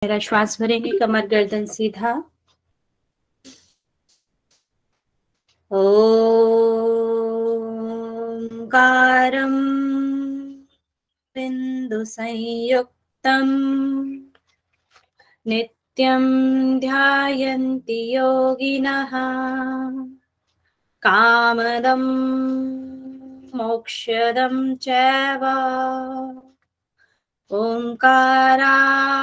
गहरा श्वास भरेंगे, कमर गर्दन सीधा। ओंकारं बिंदु संयुक्तम् नित्यं ध्यायन्ति योगिनः कामदं मोक्षदं चैव ओंकाराय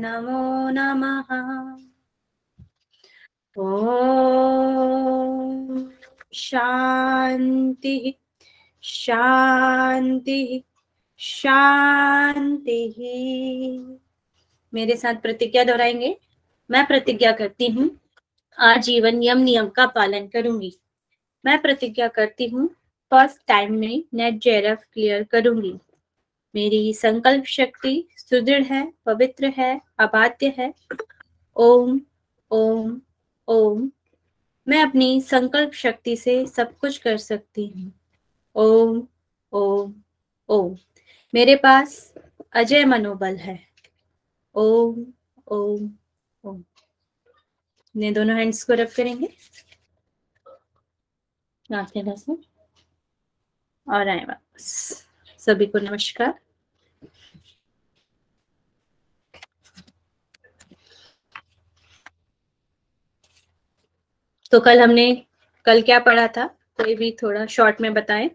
नमो नमः। ओम शांति शांति शांति। मेरे साथ प्रतिज्ञा दोहराएंगे। मैं प्रतिज्ञा करती हूँ आजीवन यम नियम का पालन करूंगी। मैं प्रतिज्ञा करती हूँ फर्स्ट टाइम में नेट जेआरएफ क्लियर करूंगी। मेरी संकल्प शक्ति सुदृढ़ है, पवित्र है, अबाध्य है। ओम ओम ओम। मैं अपनी संकल्प शक्ति से सब कुछ कर सकती हूँ। ओम ओम ओम। मेरे पास अजय मनोबल है। ओम ओम ओम। ने दोनों हैंड्स को रब करेंगे, आंखें बंद और आए वापस। सभी को नमस्कार। तो कल क्या पढ़ा था, कोई भी थोड़ा शॉर्ट में बताएं।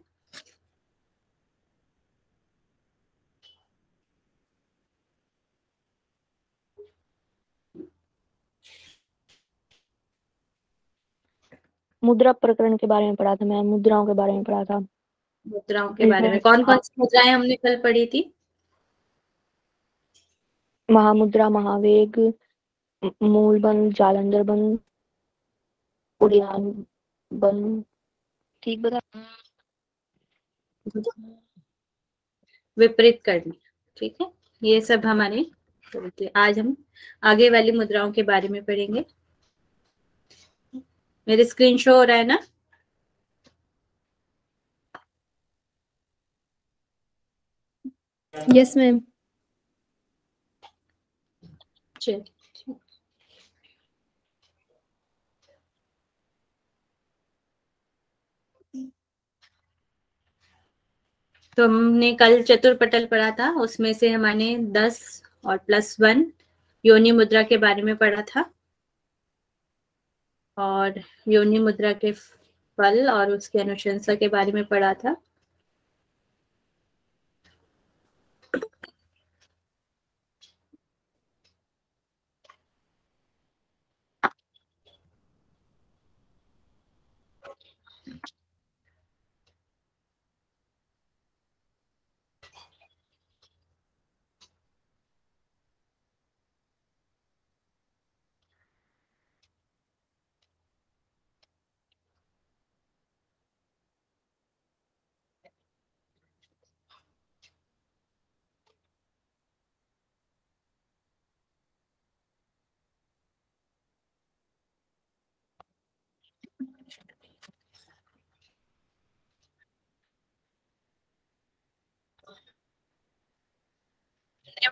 मुद्रा प्रकरण के बारे में पढ़ा था। मैं मुद्राओं के बारे में पढ़ा था। मुद्राओं के बारे में कौन कौन सी मुद्राएं हमने कल पढ़ी थी? महामुद्रा, महावेग, मूलबंध, जालंधर बंध, उड़ियान बंध। ठीक बता? विपरीत करनी, ठीक है। ये सब हमारे आज हम आगे वाली मुद्राओं के बारे में पढ़ेंगे। मेरे स्क्रीन शो हो रहा है ना? Yes ma'am. चलिए, तो हमने कल चतुर्पटल पढ़ा था, उसमें से हमने 10 और +1 योनि मुद्रा के बारे में पढ़ा था और योनि मुद्रा के फल और उसकी अनुशंसा के बारे में पढ़ा था।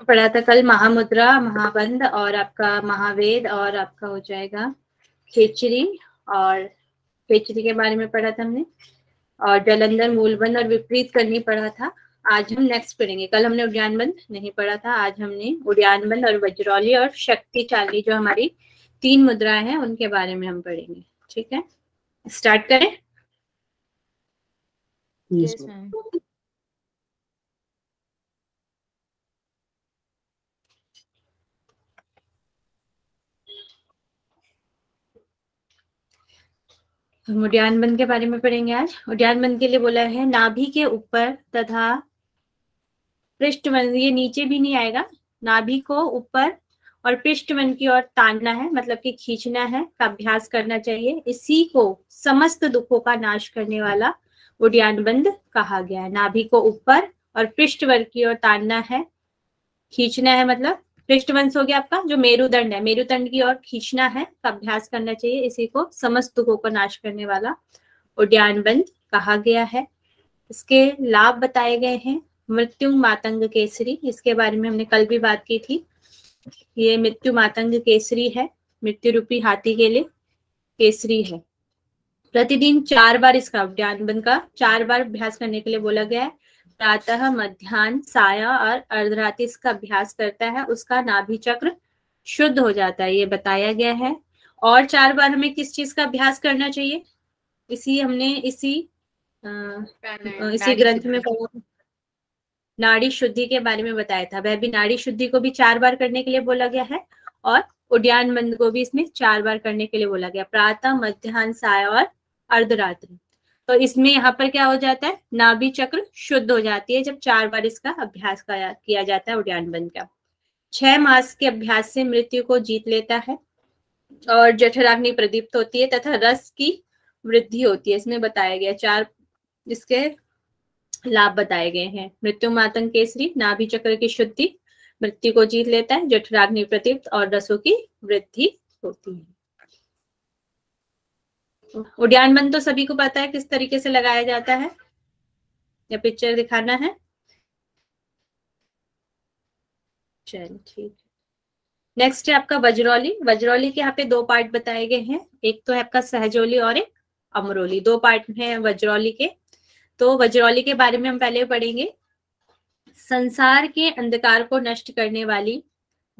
पढ़ा था कल महामुद्रा, महाबंध और आपका महावेद और आपका हो जाएगा खेचरी, और खेचरी के बारे में पढ़ा था हमने, और जलंधर, मूलबंध और विपरीत करनी पढ़ा था। आज हम नेक्स्ट पढ़ेंगे। कल हमने उद्यान बंध नहीं पढ़ा था, आज हमने उद्यान बंध और वज्रौली और शक्ति चाली जो हमारी 3 मुद्राएं हैं उनके बारे में हम पढ़ेंगे। ठीक है, स्टार्ट करें। Yes ma'am. हम उद्यान बंध के बारे में पढ़ेंगे आज। उद्यान बंध के लिए बोला है नाभि के ऊपर तथा पृष्ठबंध, ये नीचे भी नहीं आएगा, नाभि को ऊपर और पृष्ठबंध की ओर तानना है, मतलब कि खींचना है, का अभ्यास करना चाहिए। इसी को समस्त दुखों का नाश करने वाला उद्यान बंध कहा गया है। नाभि को ऊपर और पृष्ठबंध की ओर तानना है, खींचना है, मतलब पृष्ठबंध हो गया आपका जो मेरुदंड है, मेरुदंड की ओर खींचना है, का अभ्यास करना चाहिए। इसी को समस्त दुखों का नाश करने वाला उद्यान बंध कहा गया है। इसके लाभ बताए गए हैं। मृत्यु मातंग केसरी, इसके बारे में हमने कल भी बात की थी। ये मृत्यु मातंग केसरी है, मृत्यु रूपी हाथी के लिए केसरी है। प्रतिदिन 4 बार इसका उद्यान बन का 4 बार अभ्यास करने के लिए बोला गया है। प्रातः, मध्याह्न, साया और अर्धरात्रि इसका अभ्यास करता है, उसका नाभि चक्र शुद्ध हो जाता है, ये बताया गया है। और 4 बार हमें किस चीज का अभ्यास करना चाहिए? हमने इसी ग्रंथ में पढ़ा, नाड़ी शुद्धि के बारे में बताया था। वह भी नाड़ी शुद्धि को भी 4 बार करने के लिए बोला गया है, और उद्यान बंद को भी इसमें 4 बार करने के लिए बोला गया, प्रातः, मध्याह्न, साय और अर्धरात्रि। तो इसमें यहाँ पर क्या हो जाता है, नाभि चक्र शुद्ध हो जाती है जब 4 बार इसका अभ्यास किया जाता है उद्यान बंद का। 6 मास के अभ्यास से मृत्यु को जीत लेता है, और जठराग्नि प्रदीप्त होती है तथा रस की वृद्धि होती है। इसमें बताया गया 4 इसके लाभ बताए गए हैं। मृत्यु मातंग केसरी, नाभि चक्र की शुद्धि, मृत्यु को जीत लेता है, जठराग्नि प्रदीप्त और रसों की वृद्धि होती है। उद्यान बंद तो सभी को पता है किस तरीके से लगाया जाता है, या पिक्चर दिखाना है? चलिए ठीक है। नेक्स्ट है आपका वज्रौली। वज्रौली के यहाँ पे 2 पार्ट बताए गए हैं, एक तो है आपका सहजोली और एक अमरोली। 2 पार्ट हैं वज्रौली के। तो वज्रौली के बारे में हम पहले पढ़ेंगे। संसार के अंधकार को नष्ट करने वाली,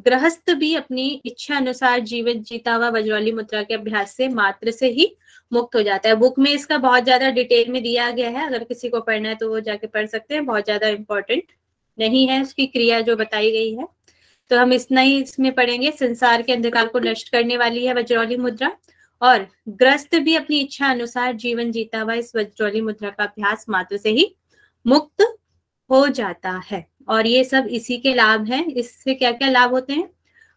गृहस्थ भी अपनी इच्छा अनुसार जीवन जीता हुआ वज्रौली मुद्रा के अभ्यास से मात्र से ही मुक्त हो जाता है। बुक में इसका बहुत ज्यादा डिटेल में दिया गया है, अगर किसी को पढ़ना है तो वो जाके पढ़ सकते हैं, बहुत ज्यादा इंपॉर्टेंट नहीं है उसकी क्रिया जो बताई गई है। तो हम इतना ही इसमें पढ़ेंगे। संसार के अंधकार को नष्ट करने वाली है वज्रौली मुद्रा, और ग्रस्त भी अपनी इच्छा अनुसार जीवन जीता हुआ इस वज्रौली मुद्रा का अभ्यास मात्र से ही मुक्त हो जाता है। और ये सब इसी के लाभ हैं। इससे क्या क्या लाभ होते हैं?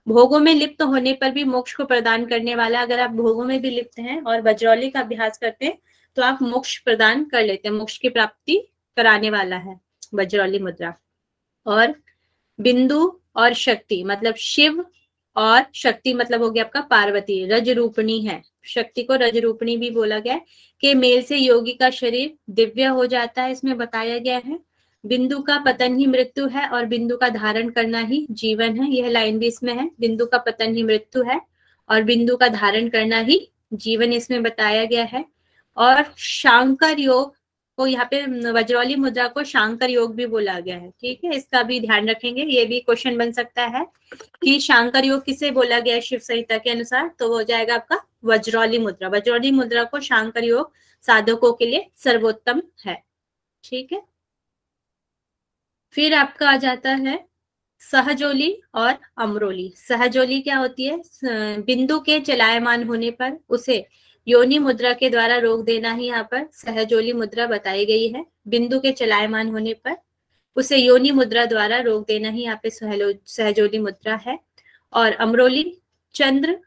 भोगों में लिप्त होने पर भी मोक्ष को प्रदान करने वाला। अगर आप भोगों में भी लिप्त हैं और वज्रौली का अभ्यास करते हैं तो आप मोक्ष प्रदान कर लेते हैं, मोक्ष की प्राप्ति कराने वाला है वज्रौली मुद्रा। और बिंदु और शक्ति मतलब शिव, और शक्ति मतलब हो गया आपका पार्वती, रज रूपणी है। शक्ति को रज रूपणी भी बोला गया है, के मेल से योगी का शरीर दिव्य हो जाता है, इसमें बताया गया है। बिंदु का पतन ही मृत्यु है और बिंदु का धारण करना ही जीवन है, यह लाइन भी इसमें है। बिंदु का पतन ही मृत्यु है और बिंदु का धारण करना ही जीवन, इसमें बताया गया है। और शांकर योग को, यहाँ पे वज्रौली मुद्रा को शांकर योग भी बोला गया है, ठीक है, इसका भी ध्यान रखेंगे। ये भी क्वेश्चन बन सकता है कि शांकर योग किसे बोला गया है शिव संहिता के अनुसार, तो वो हो जाएगा आपका वज्रौली मुद्रा। वज्रौली मुद्रा को शांकर योग साधकों के लिए सर्वोत्तम है, ठीक है। फिर आपका आ जाता है सहजोली और अमरोली। सहजोली क्या होती है? बिंदु के चलायमान होने पर उसे योनि मुद्रा के द्वारा रोक देना ही यहाँ पर सहजोली मुद्रा बताई गई है। बिंदु के चलायमान होने पर उसे योनि मुद्रा द्वारा रोक देना ही यहाँ पे सहजोली मुद्रा है। और अमरोली, चंद्र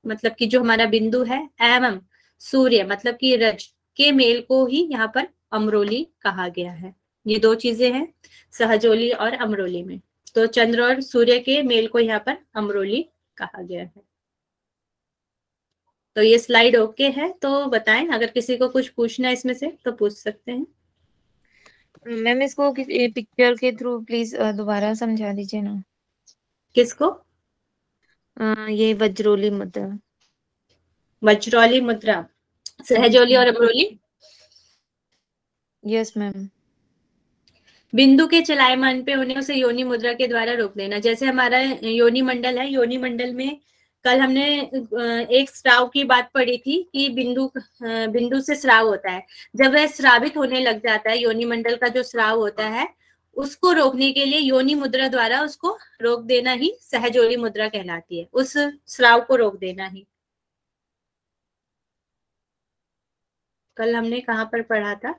मतलब कि जो हमारा बिंदु है एवं सूर्य मतलब कि रज के मेल को ही यहाँ पर अमरोली कहा गया है। ये 2 चीजें हैं सहजोली और अमरोली में। तो चंद्र और सूर्य के मेल को यहाँ पर अमरोली कहा गया है। तो ये स्लाइड ओके है, तो बताएं अगर किसी को कुछ पूछना है इसमें से तो पूछ सकते हैं। मैम इसको पिक्चर के थ्रू प्लीज दोबारा समझा दीजिए ना। किसको? ये वज्रौली मुद्रा। वज्रौली मुद्रा, सहजोली और अमरोली। Yes ma'am. बिंदु के चलायमान पे होने उसे योनि मुद्रा के द्वारा रोक देना। जैसे हमारा योनि मंडल है, योनि मंडल में कल हमने एक स्राव की बात पढ़ी थी कि बिंदु से स्राव होता है। जब वह स्रावित होने लग जाता है, योनि मंडल का जो स्राव होता है उसको रोकने के लिए योनि मुद्रा द्वारा उसको रोक देना ही सहजोली मुद्रा कहलाती है, उस स्राव को रोक देना ही। कल हमने कहाँ पर पढ़ा था?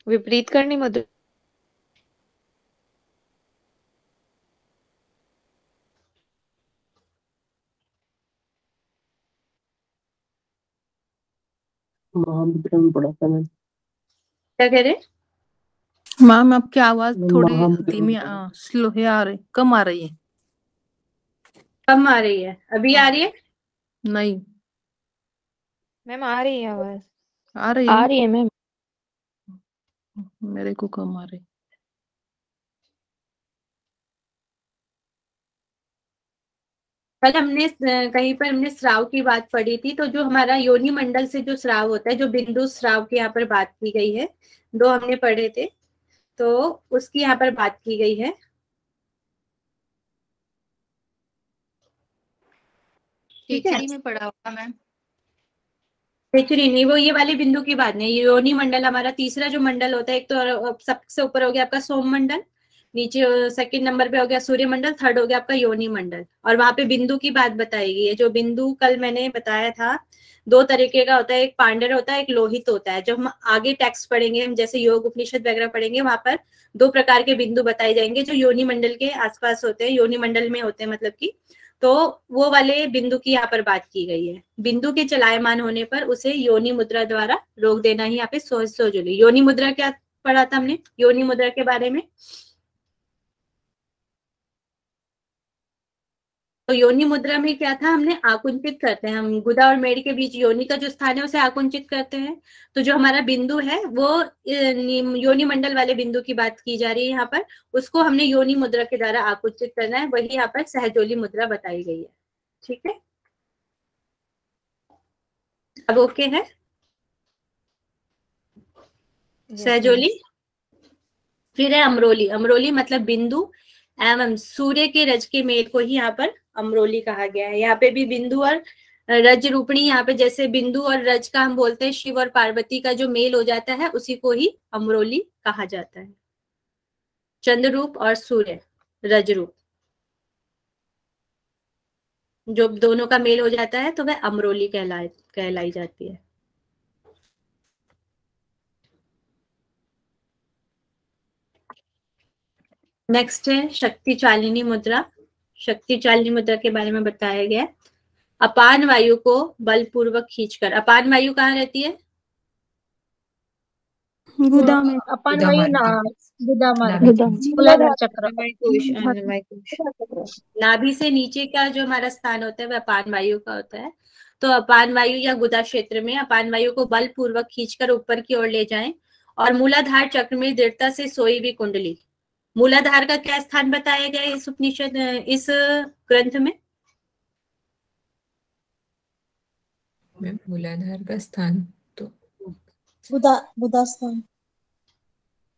विपरीत करनी मुद्रा। महामुद्रा में पढ़ा था मैम। क्या कह रहे? मैम आपकी आवाज थोड़ी महामुद्रा धीमी स्लो है, आ रही, कम आ रही है। कम आ रही है? अभी आ रही है? नहीं मैम आ रही है आवाज। आ रही आ है, रही है मैम। मेरे को कम आ रही। कल हमने कहीं पर हमने स्राव की बात पढ़ी थी, तो जो हमारा योनि मंडल से जो स्राव होता है, जो बिंदु स्राव की यहाँ पर बात की गई है, 2 हमने पढ़े थे, तो उसकी यहाँ पर बात की गई है। ठीक है, खिचड़ी में पढ़ा होगा मैम। खिचड़ी नहीं, वो ये वाले बिंदु की बात नहीं। योनि मंडल हमारा तीसरा जो मंडल होता है, एक तो सबसे ऊपर हो गया आपका सोम मंडल, नीचे सेकंड नंबर पे हो गया सूर्य मंडल, थर्ड हो गया आपका योनि मंडल, और वहां पे बिंदु की बात बताई गई है। जो बिंदु कल मैंने बताया था 2 तरीके का होता है, एक पांडर होता है, एक लोहित होता है। जब हम आगे टेक्स्ट पढ़ेंगे, हम जैसे योग उपनिषद वगैरह पढ़ेंगे, वहां पर 2 प्रकार के बिंदु बताए जाएंगे जो योनि मंडल के आसपास होते हैं, योनि मंडल में होते हैं मतलब की। तो वो वाले बिंदु की यहाँ पर बात की गई है। बिंदु के चलायमान होने पर उसे योनि मुद्रा द्वारा रोक देना ही यहाँ पे सोजोली। योनि मुद्रा क्या पढ़ा था हमने योनि मुद्रा के बारे में? तो योनि मुद्रा में क्या था, हमने आकुंचित करते हैं, हम गुदा और मेड के बीच योनि का जो स्थान है उसे आकुंचित करते हैं। तो जो हमारा बिंदु है वो योनि मंडल वाले बिंदु की बात की जा रही है यहाँ पर, उसको हमने योनि मुद्रा के द्वारा आकुंचित करना है, वही यहाँ पर सहजोली मुद्रा बताई गई है। ठीक है, अब ओके है सहजोली। फिर है अमरोली। अमरोली मतलब बिंदु एवं सूर्य के रज के मेल को ही यहाँ पर अमरोली कहा गया है। यहाँ पे भी बिंदु और रज रूपणी, यहाँ पे जैसे बिंदु और रज का हम बोलते हैं, शिव और पार्वती का जो मेल हो जाता है उसी को ही अमरोली कहा जाता है। चंद्र रूप और सूर्य रज रूप, जो दोनों का मेल हो जाता है तो वह अमरोली कहलाई जाती है। नेक्स्ट है शक्ति चालिनी मुद्रा। शक्ति चालिनी मुद्रा के बारे में बताया गया। अपान वायु को बलपूर्वक खींचकर, अपान वायु कहाँ रहती है? गुदा में। अपान वायु ना गुदा मूलाधार चक्र, नाभि से नीचे का जो हमारा स्थान होता है वह अपान वायु का होता है। तो अपान वायु या गुदा क्षेत्र में अपान वायु को बलपूर्वक खींचकर ऊपर की ओर ले जाएं और मूलाधार चक्र में दृढ़ता से सोई हुई कुंडली। मूलाधार का क्या स्थान बताया गया इस उपनिषद, इस ग्रंथ में? मूलाधार का स्थान तो गुदा स्थान,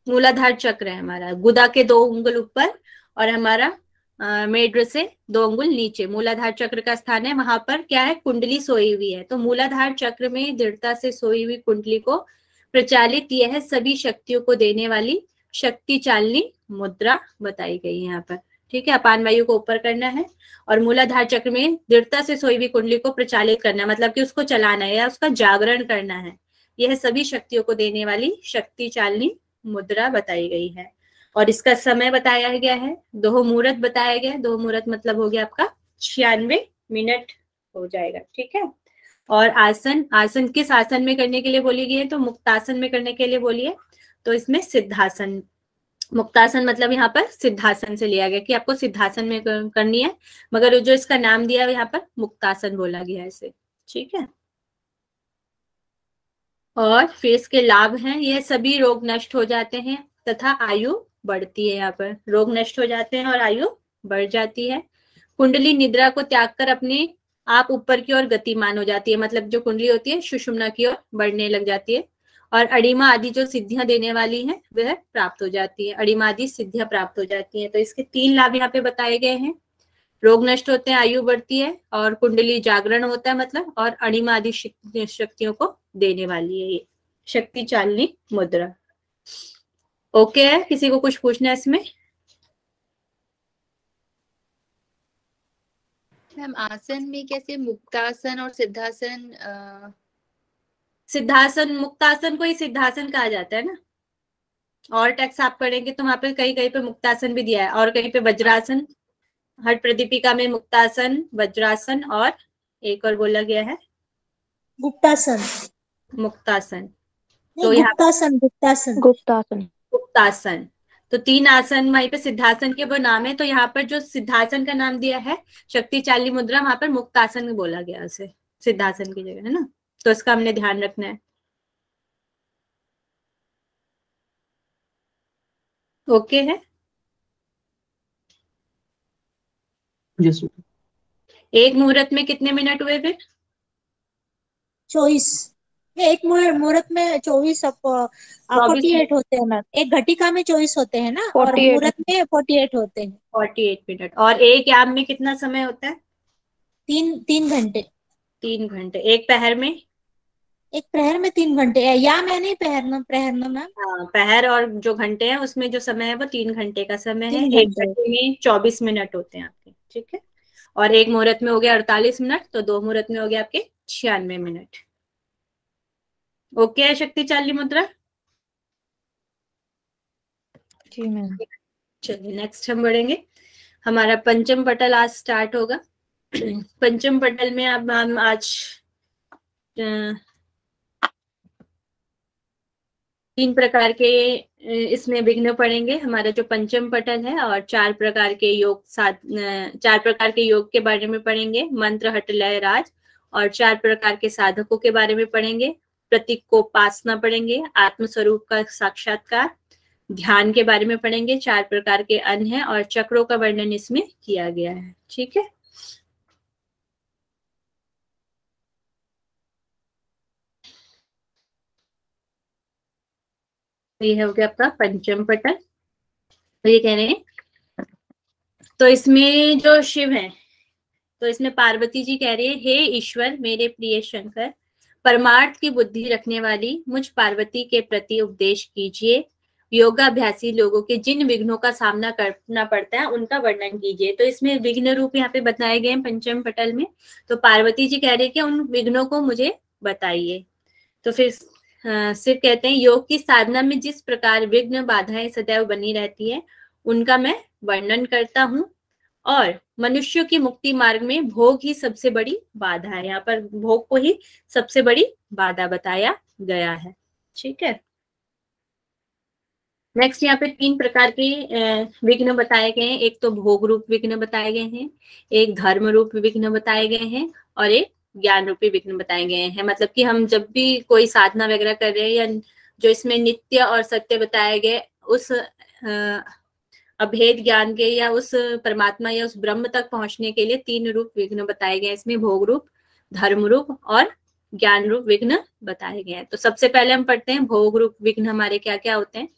मूलाधार चक्र है हमारा, गुदा के 2 उंगल ऊपर और हमारा मेढ्र से 2 अंगुल नीचे मूलाधार चक्र का स्थान है। वहां पर क्या है, कुंडली सोई हुई है। तो मूलाधार चक्र में दृढ़ता से सोई हुई कुंडली को प्रचालित यह सभी शक्तियों को देने वाली शक्ति चालिनी मुद्रा बताई गई है यहाँ पर। ठीक है, अपान वायु को ऊपर करना है और मूलाधार चक्र में दृढ़ता से सोई हुई कुंडली को प्रचालित करना है, मतलब कि उसको चलाना है या उसका जागरण करना है। यह सभी शक्तियों को देने वाली शक्ति चालिनी मुद्रा बताई गई है। और इसका समय बताया गया है, 2 मुहूर्त बताया गया है। 2 मुहूर्त मतलब हो गया आपका 96 मिनट हो जाएगा। ठीक है, और आसन, आसन किस आसन में करने के लिए बोली गई है? तो मुक्तासन में करने के लिए बोली है। तो इसमें सिद्धासन, मुक्तासन मतलब यहाँ पर सिद्धासन से लिया गया कि आपको सिद्धासन में करनी है, मगर जो इसका नाम दिया है यहाँ पर मुक्तासन बोला गया है इसे। ठीक है, और फिर इसके लाभ हैं, यह सभी रोग नष्ट हो जाते हैं तथा आयु बढ़ती है। यहाँ पर रोग नष्ट हो जाते हैं और आयु बढ़ जाती है। कुंडली निद्रा को त्याग कर अपने आप ऊपर की ओर गतिमान हो जाती है, मतलब जो कुंडली होती है सुषुम्ना की ओर बढ़ने लग जाती है। और अड़िमा आदि जो सिद्धियां देने वाली हैं वह प्राप्त हो जाती है, अड़िमा आदि सिद्धियां प्राप्त हो जाती हैं। तो इसके 3 लाभ यहाँ पे बताए गए हैं, रोग नष्ट होते हैं, आयु बढ़ती है और कुंडली जागरण होता है मतलब, और अणिमा आदि शक्तियों को देने वाली है ये शक्ति चालिनी मुद्रा। ओके है, किसी को कुछ पूछना है इसमें? मैम आसन में कैसे मुक्तासन और सिद्धासन? सिद्धासन, मुक्तासन को ही सिद्धासन कहा जाता है ना। और टेक्स्ट आप पढ़ेंगे तो वहां पे कहीं कहीं पे मुक्तासन भी दिया है और कहीं पे वज्रासन, हठ प्रदीपिका में मुक्तासन, वज्रासन और एक और बोला गया है गुप्तासन, मुक्तासन। तो गुप्तासन, गुप्तासन, गुप्तासन। गुप्तासन। तो 3 आसन वहीं पे सिद्धासन के वो नाम है। तो यहाँ पर जो सिद्धासन का नाम दिया है शक्ति चालिनी मुद्रा, वहां पर मुक्तासन बोला गया उसे सिद्धासन की जगह, है ना। तो इसका हमने ध्यान रखना है। ओके है, यस। एक मुहूर्त में कितने मिनट हुए फिर? 24। एक मुहूर्त में 24 24 48 होते हैं मैम। एक घटिका में 24 होते हैं ना, और 48 मुहूर्त में 48 होते हैं। 48 मिनट। और एक याम में कितना समय होता है? 3 घंटे। 3 घंटे। एक पहर में? एक प्रहर में 3 घंटे है, या मैं नहीं प्रहर ना मैम। हाँ, पहर और जो घंटे हैं उसमें जो समय है वो 3 घंटे का समय है। 1 3 घंटे। घंटे में 24 मिनट होते हैं आपके, ठीक है। और एक मुहूर्त में हो गया 48 मिनट, तो 2 मुहूर्त में हो गया आपके 96 मिनट। ओके है शक्ति चाली मुद्रा? जी मैम। चलिए नेक्स्ट हम बढ़ेंगे। हमारा पंचम पटल आज स्टार्ट होगा। पंचम पटल में अब हम आज 3 प्रकार के इसमें विघ्न पढ़ेंगे। हमारा जो पंचम पटल है, और 4 प्रकार के योग 4 प्रकार के योग के बारे में पढ़ेंगे। मंत्र हट लय राज। और 4 प्रकार के साधकों के बारे में पढ़ेंगे। प्रतीकोपासना पढ़ेंगे। आत्मस्वरूप का साक्षात्कार, ध्यान के बारे में पढ़ेंगे। 4 प्रकार के अन्न है और चक्रों का वर्णन इसमें किया गया है, ठीक है। ये हो गया आपका पंचम पटल। तो ये कह रहे हैं, तो इसमें जो शिव है, तो इसमें पार्वती जी कह रही है, हे ईश्वर मेरे प्रिय शंकर, परमार्थ की बुद्धि रखने वाली मुझ पार्वती के प्रति उपदेश कीजिए। योगाभ्यासी लोगों के जिन विघ्नों का सामना करना पड़ता है उनका वर्णन कीजिए। तो इसमें विघ्न रूप यहाँ पे बताए गए हैं पंचम पटल में। तो पार्वती जी कह रही है कि उन विघ्नों को मुझे बताइए। तो फिर शिव कहते हैं, योग की साधना में जिस प्रकार विघ्न बाधाएं सदैव बनी रहती है उनका मैं वर्णन करता हूँ। और मनुष्यों की मुक्ति मार्ग में भोग ही सबसे बड़ी बाधा है। यहाँ पर भोग को ही सबसे बड़ी बाधा बताया गया है, ठीक है। नेक्स्ट यहाँ पे 3 प्रकार के विघ्न बताए गए हैं। एक तो भोग रूप विघ्न बताए गए हैं, एक धर्म रूप विघ्न बताए गए हैं, और एक ज्ञान रूपी विघ्न बताए गए हैं। मतलब कि हम जब भी कोई साधना वगैरह कर रहे हैं, या जो इसमें नित्य और सत्य बताए गए, उस अभेद ज्ञान के या उस परमात्मा या उस ब्रह्म तक पहुंचने के लिए 3 रूप विघ्न बताए गए। इसमें भोग रूप, धर्म रूप और ज्ञान रूप विघ्न बताए गए हैं। तो सबसे पहले हम पढ़ते हैं भोग रूप विघ्न हमारे क्या क्या होते हैं।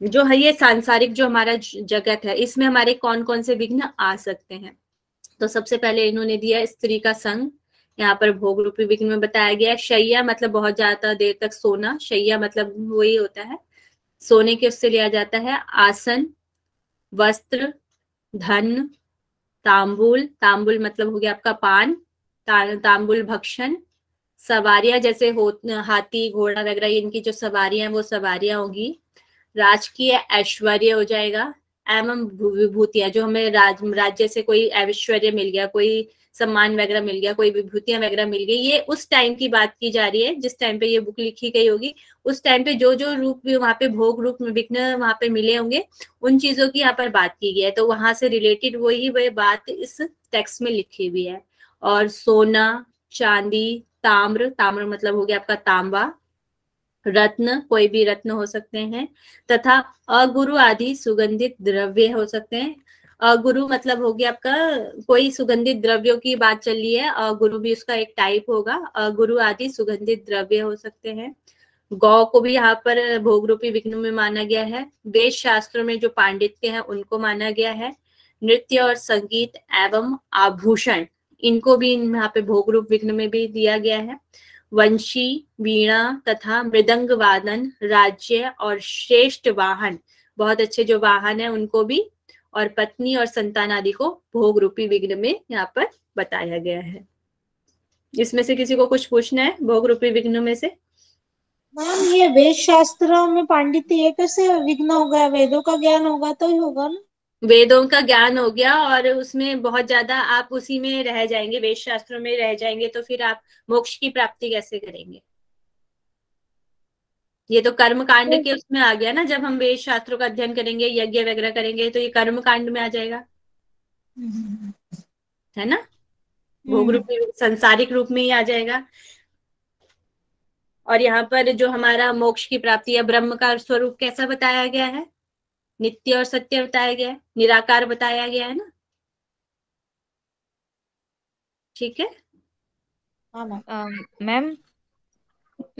जो है ये सांसारिक जो हमारा जगत है, इसमें हमारे कौन कौन से विघ्न आ सकते हैं। तो सबसे पहले इन्होंने दिया स्त्री का संग, यहाँ पर भोग रूपी विघ्न में बताया गया। शैया मतलब बहुत ज्यादा देर तक सोना, शैया मतलब वही होता है सोने के, उससे लिया जाता है। आसन, वस्त्र, धन, तांबुल, तांबुल मतलब हो गया आपका पान, तांबुल भक्षण, सवारियां जैसे हाथी घोड़ा वगैरह, इनकी जो सवारियां हैं वो सवारियां होगी। राजकीय ऐश्वर्य हो जाएगा, एवं विभूतियां, जो हमें राज्य से कोई ऐश्वर्य मिल गया, कोई सम्मान वगैरह मिल गया, कोई विभूतियां वगैरह मिल गई। ये उस टाइम की बात की जा रही है जिस टाइम पे ये बुक लिखी गई होगी। उस टाइम पे जो जो रूप भी वहां पे भोग रूप में विघ्न वहां पे मिले होंगे, उन चीजों की यहाँ पर बात की गई है। तो वहां से रिलेटेड वही बात इस टेक्स्ट में लिखी हुई है। और सोना, चांदी, ताम्र, ताम्र मतलब हो गया आपका तांबा, रत्न, कोई भी रत्न हो सकते हैं, तथा अगुरु आदि सुगंधित द्रव्य हो सकते हैं। अगुरु मतलब हो गया आपका कोई सुगंधित द्रव्यों की बात चल रही है, अगुरु भी उसका एक टाइप होगा। अगुरु आदि सुगंधित द्रव्य हो सकते हैं। गौ को भी यहाँ पर भोग रूपी विघ्न में माना गया है। वेद शास्त्रों में जो पांडित्य है उनको माना गया है। नृत्य और संगीत एवं आभूषण, इनको भी यहाँ पे भोग रूप विघ्न में भी दिया गया है। वंशी, वीणा तथा मृदंग वादन, राज्य और श्रेष्ठ वाहन, बहुत अच्छे जो वाहन है उनको भी, और पत्नी और संतान आदि को भोग रूपी विघ्न में यहाँ पर बताया गया है। इसमें से किसी को कुछ पूछना है भोग रूपी विघ्न में से? मैम ये वेद शास्त्रों में पांडित्य ये कैसे विघ्न हो गया? वेदों का ज्ञान होगा तो ही होगा ना। वेदों का ज्ञान हो गया और उसमें बहुत ज्यादा आप उसी में रह जाएंगे, वेद शास्त्रों में रह जाएंगे, तो फिर आप मोक्ष की प्राप्ति कैसे करेंगे? ये तो कर्म कांड के उसमें आ गया ना। जब हम वेद शास्त्रों का अध्ययन करेंगे, यज्ञ वगैरह करेंगे, तो ये कर्म कांड में आ जाएगा, है ना। भोग रूप संसारिक रूप में ही आ जाएगा। और यहाँ पर जो हमारा मोक्ष की प्राप्ति या ब्रह्म का स्वरूप कैसा बताया गया है? नित्य और सत्य बताया गया है, निराकार बताया गया है ना। ठीक है। हाँ मैम। मैम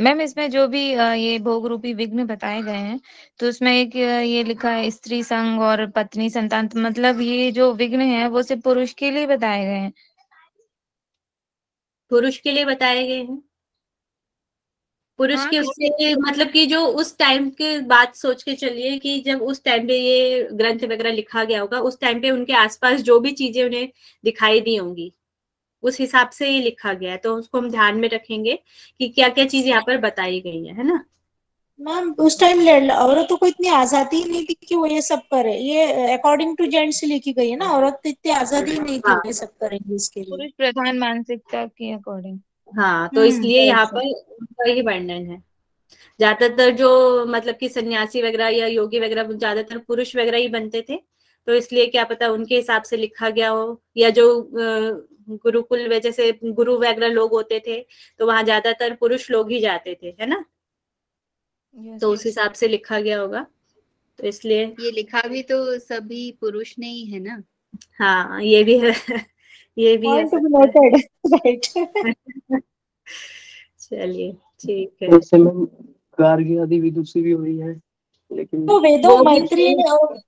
मैम इसमें जो भी ये भोग रूपी विघ्न बताए गए हैं, तो उसमें एक ये लिखा है स्त्री संग और पत्नी संतान, तो मतलब ये जो विघ्न है वो सिर्फ पुरुष के लिए बताए गए हैं? पुरुष के लिए बताए गए हैं। पुरुष हाँ के तो उससे मतलब कि जो उस टाइम के बात सोच के चलिए कि जब उस टाइम पे ये ग्रंथ वगैरह लिखा गया होगा, उस टाइम पे उनके आसपास जो भी चीजें उन्हें दिखाई दी होंगी, उस हिसाब से ये लिखा गया है, तो उसको हम ध्यान में रखेंगे कि क्या क्या चीज यहाँ पर बताई गई है ना। मैम उस टाइम औरतों को इतनी आजादी ही नहीं थी कि वो ये सब करे, ये अकॉर्डिंग टू जेंट्स लिखी गई है ना, औरत तो इतनी आजादी ही नहीं थी हाँ वो ये सब करेंगे इसके लिए। पुरुष प्रधान मानसिकता के अकॉर्डिंग। हाँ, तो इसलिए यहाँ राइट। पर उनका ही वर्णन है। ज्यादातर जो मतलब कि सन्यासी वगैरह या योगी वगैरह ज्यादातर पुरुष वगैरह ही बनते थे, तो इसलिए क्या पता उनके हिसाब से लिखा गया हो, या जो गुरुकुल में जैसे गुरु वगैरह लोग होते थे, तो वहां ज्यादातर पुरुष लोग ही जाते थे, है ना, यस तो उस यस। हिसाब से लिखा गया होगा, तो इसलिए। ये लिखा भी तो सभी पुरुष ने ही है ना। हाँ, ये भी है। ये भी है पॉइंट टू बी सकता नोटेड। राइट। है। चलिए, ठीक है। जैसे मैम गार्गी आदि विदुषी भी हुई है, लेकिन तो वेदों वो भी मैत्री और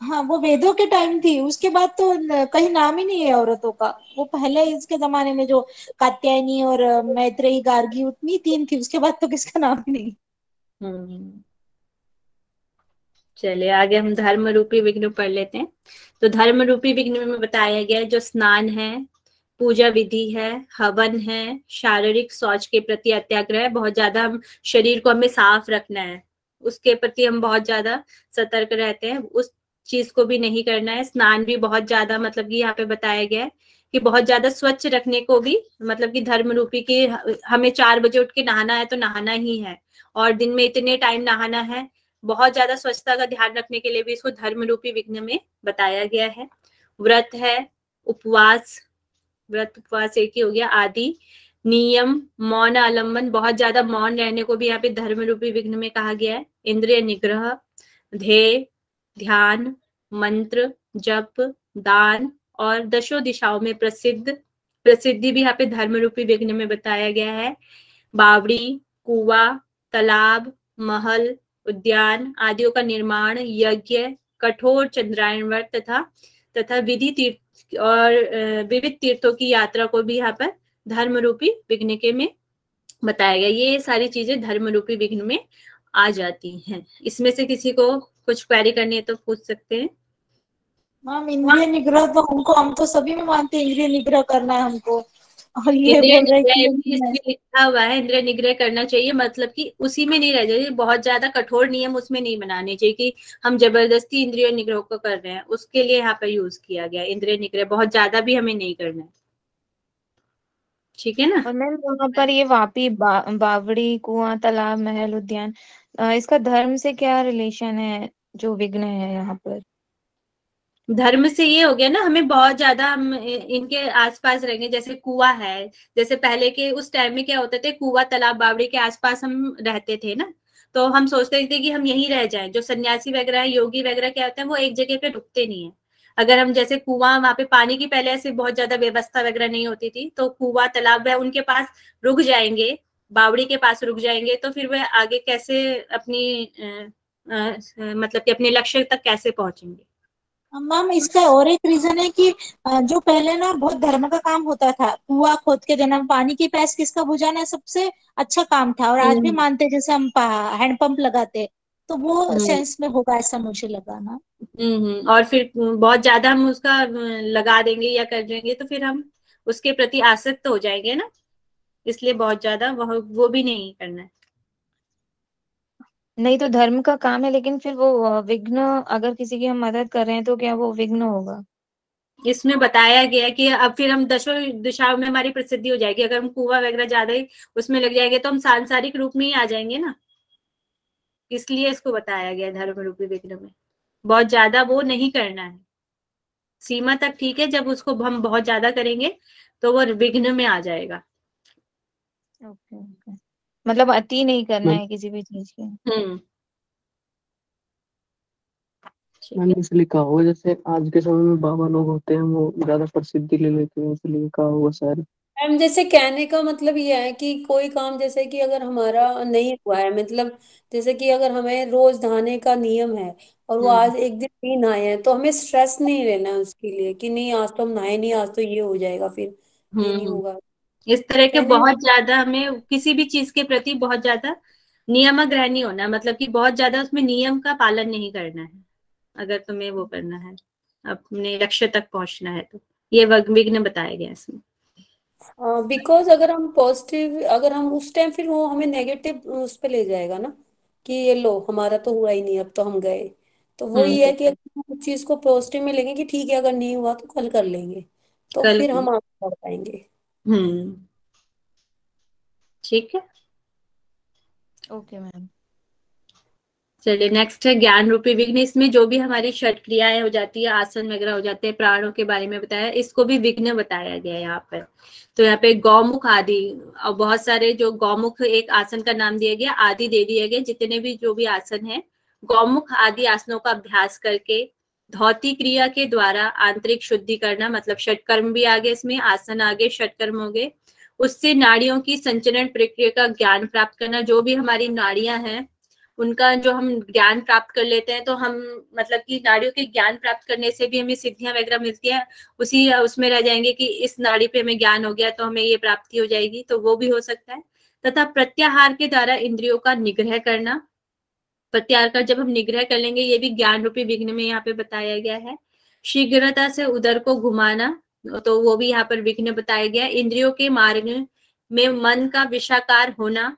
हाँ वो वेदों के टाइम थी, उसके बाद तो कहीं नाम ही नहीं है औरतों का। वो पहले इसके जमाने में जो कात्यायनी और मैत्रेयी गार्गी उतनी तीन थी, उसके बाद तो किसका नाम ही नहीं। हम्म। चलिए आगे हम धर्म रूपी विघ्न पढ़ लेते हैं। तो धर्म रूपी विघ्न में बताया गया है जो स्नान है, पूजा विधि है, हवन है, शारीरिक शौच के प्रति अत्याग्रह है, बहुत ज्यादा हम शरीर को हमें साफ रखना है, उसके प्रति हम बहुत ज्यादा सतर्क रहते हैं, उस चीज को भी नहीं करना है। स्नान भी बहुत ज्यादा मतलब कि यहाँ पे बताया गया है कि बहुत ज्यादा स्वच्छ रखने को भी, मतलब कि धर्म रूपी की हमें 4 बजे उठ के नहाना है तो नहाना ही है, और दिन में इतने टाइम नहाना है, बहुत ज्यादा स्वच्छता का ध्यान रखने के लिए भी इसको धर्म रूपी विघ्न में बताया गया है। व्रत है, उपवास, व्रत उपवास एक ही हो गया, आदि नियम, मौन आलम्बन, बहुत ज्यादा मौन रहने को भी यहाँ पे धर्म रूपी विघ्न में कहा गया है। इंद्रिय निग्रह, ध्येय, ध्यान, मंत्र, जप, दान और दशो दिशाओं में प्रसिद्धि भी यहाँ पे धर्म रूपी विघ्न में बताया गया है। बावड़ी, कुआ, तालाब, महल, उद्यान आदियों का निर्माण, यज्ञ, कठोर चंद्रायन व्रत तथा विधि तीर्थ और विविध तीर्थों की यात्रा को भी यहाँ पर धर्म रूपी विघ्न के में बताया गया। ये सारी चीजें धर्म रूपी विघ्न में आ जाती हैं। इसमें से किसी को कुछ क्वेरी करनी है तो पूछ सकते हैं। मैम इंद्रिय निग्रह तो हम तो सभी में मानते हैं, इंद्रिय निग्रह करना है हमको, और ये इंद्रिय बोल रहे हैं कि निग्रह ये भी नहीं है। इसमें लिखा हुआ है, इंद्रिय निग्रह करना चाहिए, मतलब कि उसी में नहीं रह जाए, बहुत ज्यादा कठोर नियम उसमें नहीं बनाने चाहिए कि हम जबरदस्ती इंद्रिय निग्रह को कर रहे हैं, उसके लिए यहाँ पर यूज किया गया इंद्रिय निग्रह, बहुत ज्यादा भी हमें नहीं करना है, ठीक है ना। और मैम वहाँ पर ये वापी बावड़ी, कुआं, तालाब, महल, उद्यान, इसका धर्म से क्या रिलेशन है जो विघ्न है यहाँ पर? धर्म से ये हो गया ना, हमें बहुत ज्यादा हम इनके आसपास रहेंगे, जैसे कुआं है, जैसे पहले के उस टाइम में क्या होते थे, कुआं तालाब बावड़ी के आसपास हम रहते थे ना, तो हम सोचते थे कि हम यहीं रह जाएं। जो सन्यासी वगैरह है, योगी वगैरह क्या होते हैं, वो एक जगह पे रुकते नहीं है। अगर हम जैसे कुआं, वहां पे पानी की पहले ऐसे बहुत ज्यादा व्यवस्था वगैरह नहीं होती थी, तो कुआं तालाब है उनके पास रुक जाएंगे, बावड़ी के पास रुक जाएंगे, तो फिर वह आगे कैसे अपनी मतलब कि अपने लक्ष्य तक कैसे पहुंचेंगे। मैम इसका और एक रीजन है कि जो पहले ना बहुत धर्म का काम होता था, कुआं खोद के देना, पानी की प्यास किसका बुझाना सबसे अच्छा काम था, और आज भी हम्म मानते जैसे हम हैंडपंप लगाते, तो वो हम्म सेंस में होगा ऐसा मुझे लगा ना। और फिर बहुत ज्यादा हम उसका लगा देंगे या कर देंगे, तो फिर हम उसके प्रति आसक्त हो जाएंगे ना, इसलिए बहुत ज्यादा वो भी नहीं करना है। नहीं तो धर्म का काम है, लेकिन फिर वो विघ्न, अगर किसी की हम मदद कर रहे हैं तो क्या वो विघ्न होगा? इसमें बताया गया है कि अब फिर हम दशों दिशाओं में हमारी प्रसिद्धि हो जाएगी, अगर हम कुआं वगैरह ज्यादा ही उसमें लग जाएंगे तो हम सांसारिक रूप में ही आ जाएंगे ना, इसलिए इसको बताया गया धर्म रूपी विघ्न में। बहुत ज्यादा वो नहीं करना है, सीमा तक ठीक है, जब उसको हम बहुत ज्यादा करेंगे तो वो विघ्न में आ जाएगा। ओके ओके, मतलब अति नहीं करना मैम है किसी भी चीज की। हम्म मैंने इसलिए कहा होगा, जैसे आज के समय में बाबा लोग होते हैं वो ज्यादा प्रसिद्धि ले लेते हैं, इसलिए कहा होगा शायद। मैम जैसे कहने का मतलब ये है कि कोई काम जैसे कि अगर हमारा नहीं हुआ है, मतलब जैसे कि अगर हमें रोज नहाने का नियम है और वो हम्म आज एक दिन नहीं नहाए हैं, तो हमें स्ट्रेस नहीं लेना है उसके लिए कि नहीं आज तो हम नहाए नहीं, आज तो ये हो जाएगा, फिर ये नहीं हम्म। होगा। इस तरह के कहने बहुत ज्यादा हमें किसी भी चीज के प्रति बहुत ज्यादा नियमाग्रह नहीं होना, मतलब कि बहुत ज्यादा उसमें नियम का पालन नहीं करना है अगर तुम्हें वो करना है, अपने लक्ष्य तक पहुंचना है तो। ये विघ्न बताया गया इसमें। बिकॉज अगर हम पॉजिटिव, अगर हम उस टाइम फिर वो हमें नेगेटिव उस पे ले जाएगा ना कि ये लो हमारा तो हुआ ही नहीं, अब तो हम गए। तो वो ये है कि अगर हम उस चीज को पॉजिटिव में लेंगे कि ठीक है अगर नहीं हुआ तो कल कर लेंगे, तो कल फिर हम आगे बढ़ पाएंगे। हम्म। ठीक है, ओके मैम। चलिए नेक्स्ट है ज्ञान रूपी विघ्न। इसमें जो भी हमारी षट क्रियाएं हो जाती है, आसन वगैरह हो जाते हैं, प्राणों के बारे में बताया, इसको भी विघ्न बताया गया है यहाँ पर। तो यहाँ पे गौमुख आदि और बहुत सारे जो गौमुख एक आसन का नाम दिया गया, आदि दे दिया गया, जितने भी जो भी आसन है गौमुख आदि आसनों का अभ्यास करके धौती क्रिया के द्वारा आंतरिक शुद्धि करना, मतलब षटकर्म भी आगे इसमें, आसन आगे षटकर्म हो गए। उससे नाड़ियों की संचरण प्रक्रिया का ज्ञान प्राप्त करना, जो भी हमारी नाड़ियां हैं उनका जो हम ज्ञान प्राप्त कर लेते हैं, तो हम मतलब कि नाड़ियों के ज्ञान प्राप्त करने से भी हमें सिद्धियां वगैरह मिलती हैं, उसी उसमें रह जाएंगे कि इस नाड़ी पे हमें ज्ञान हो गया तो हमें ये प्राप्ति हो जाएगी, तो वो भी हो सकता है। तथा प्रत्याहार के द्वारा इंद्रियों का निग्रह करना, प्रत्याहार का जब हम निग्रह कर लेंगे, ये भी ज्ञान रूपी विघ्न में यहाँ पे बताया गया है। शीघ्रता से उदर को घुमाना, तो वो भी यहाँ पर विघ्न बताया गया। इंद्रियों के मार्ग में मन का विषाकार होना,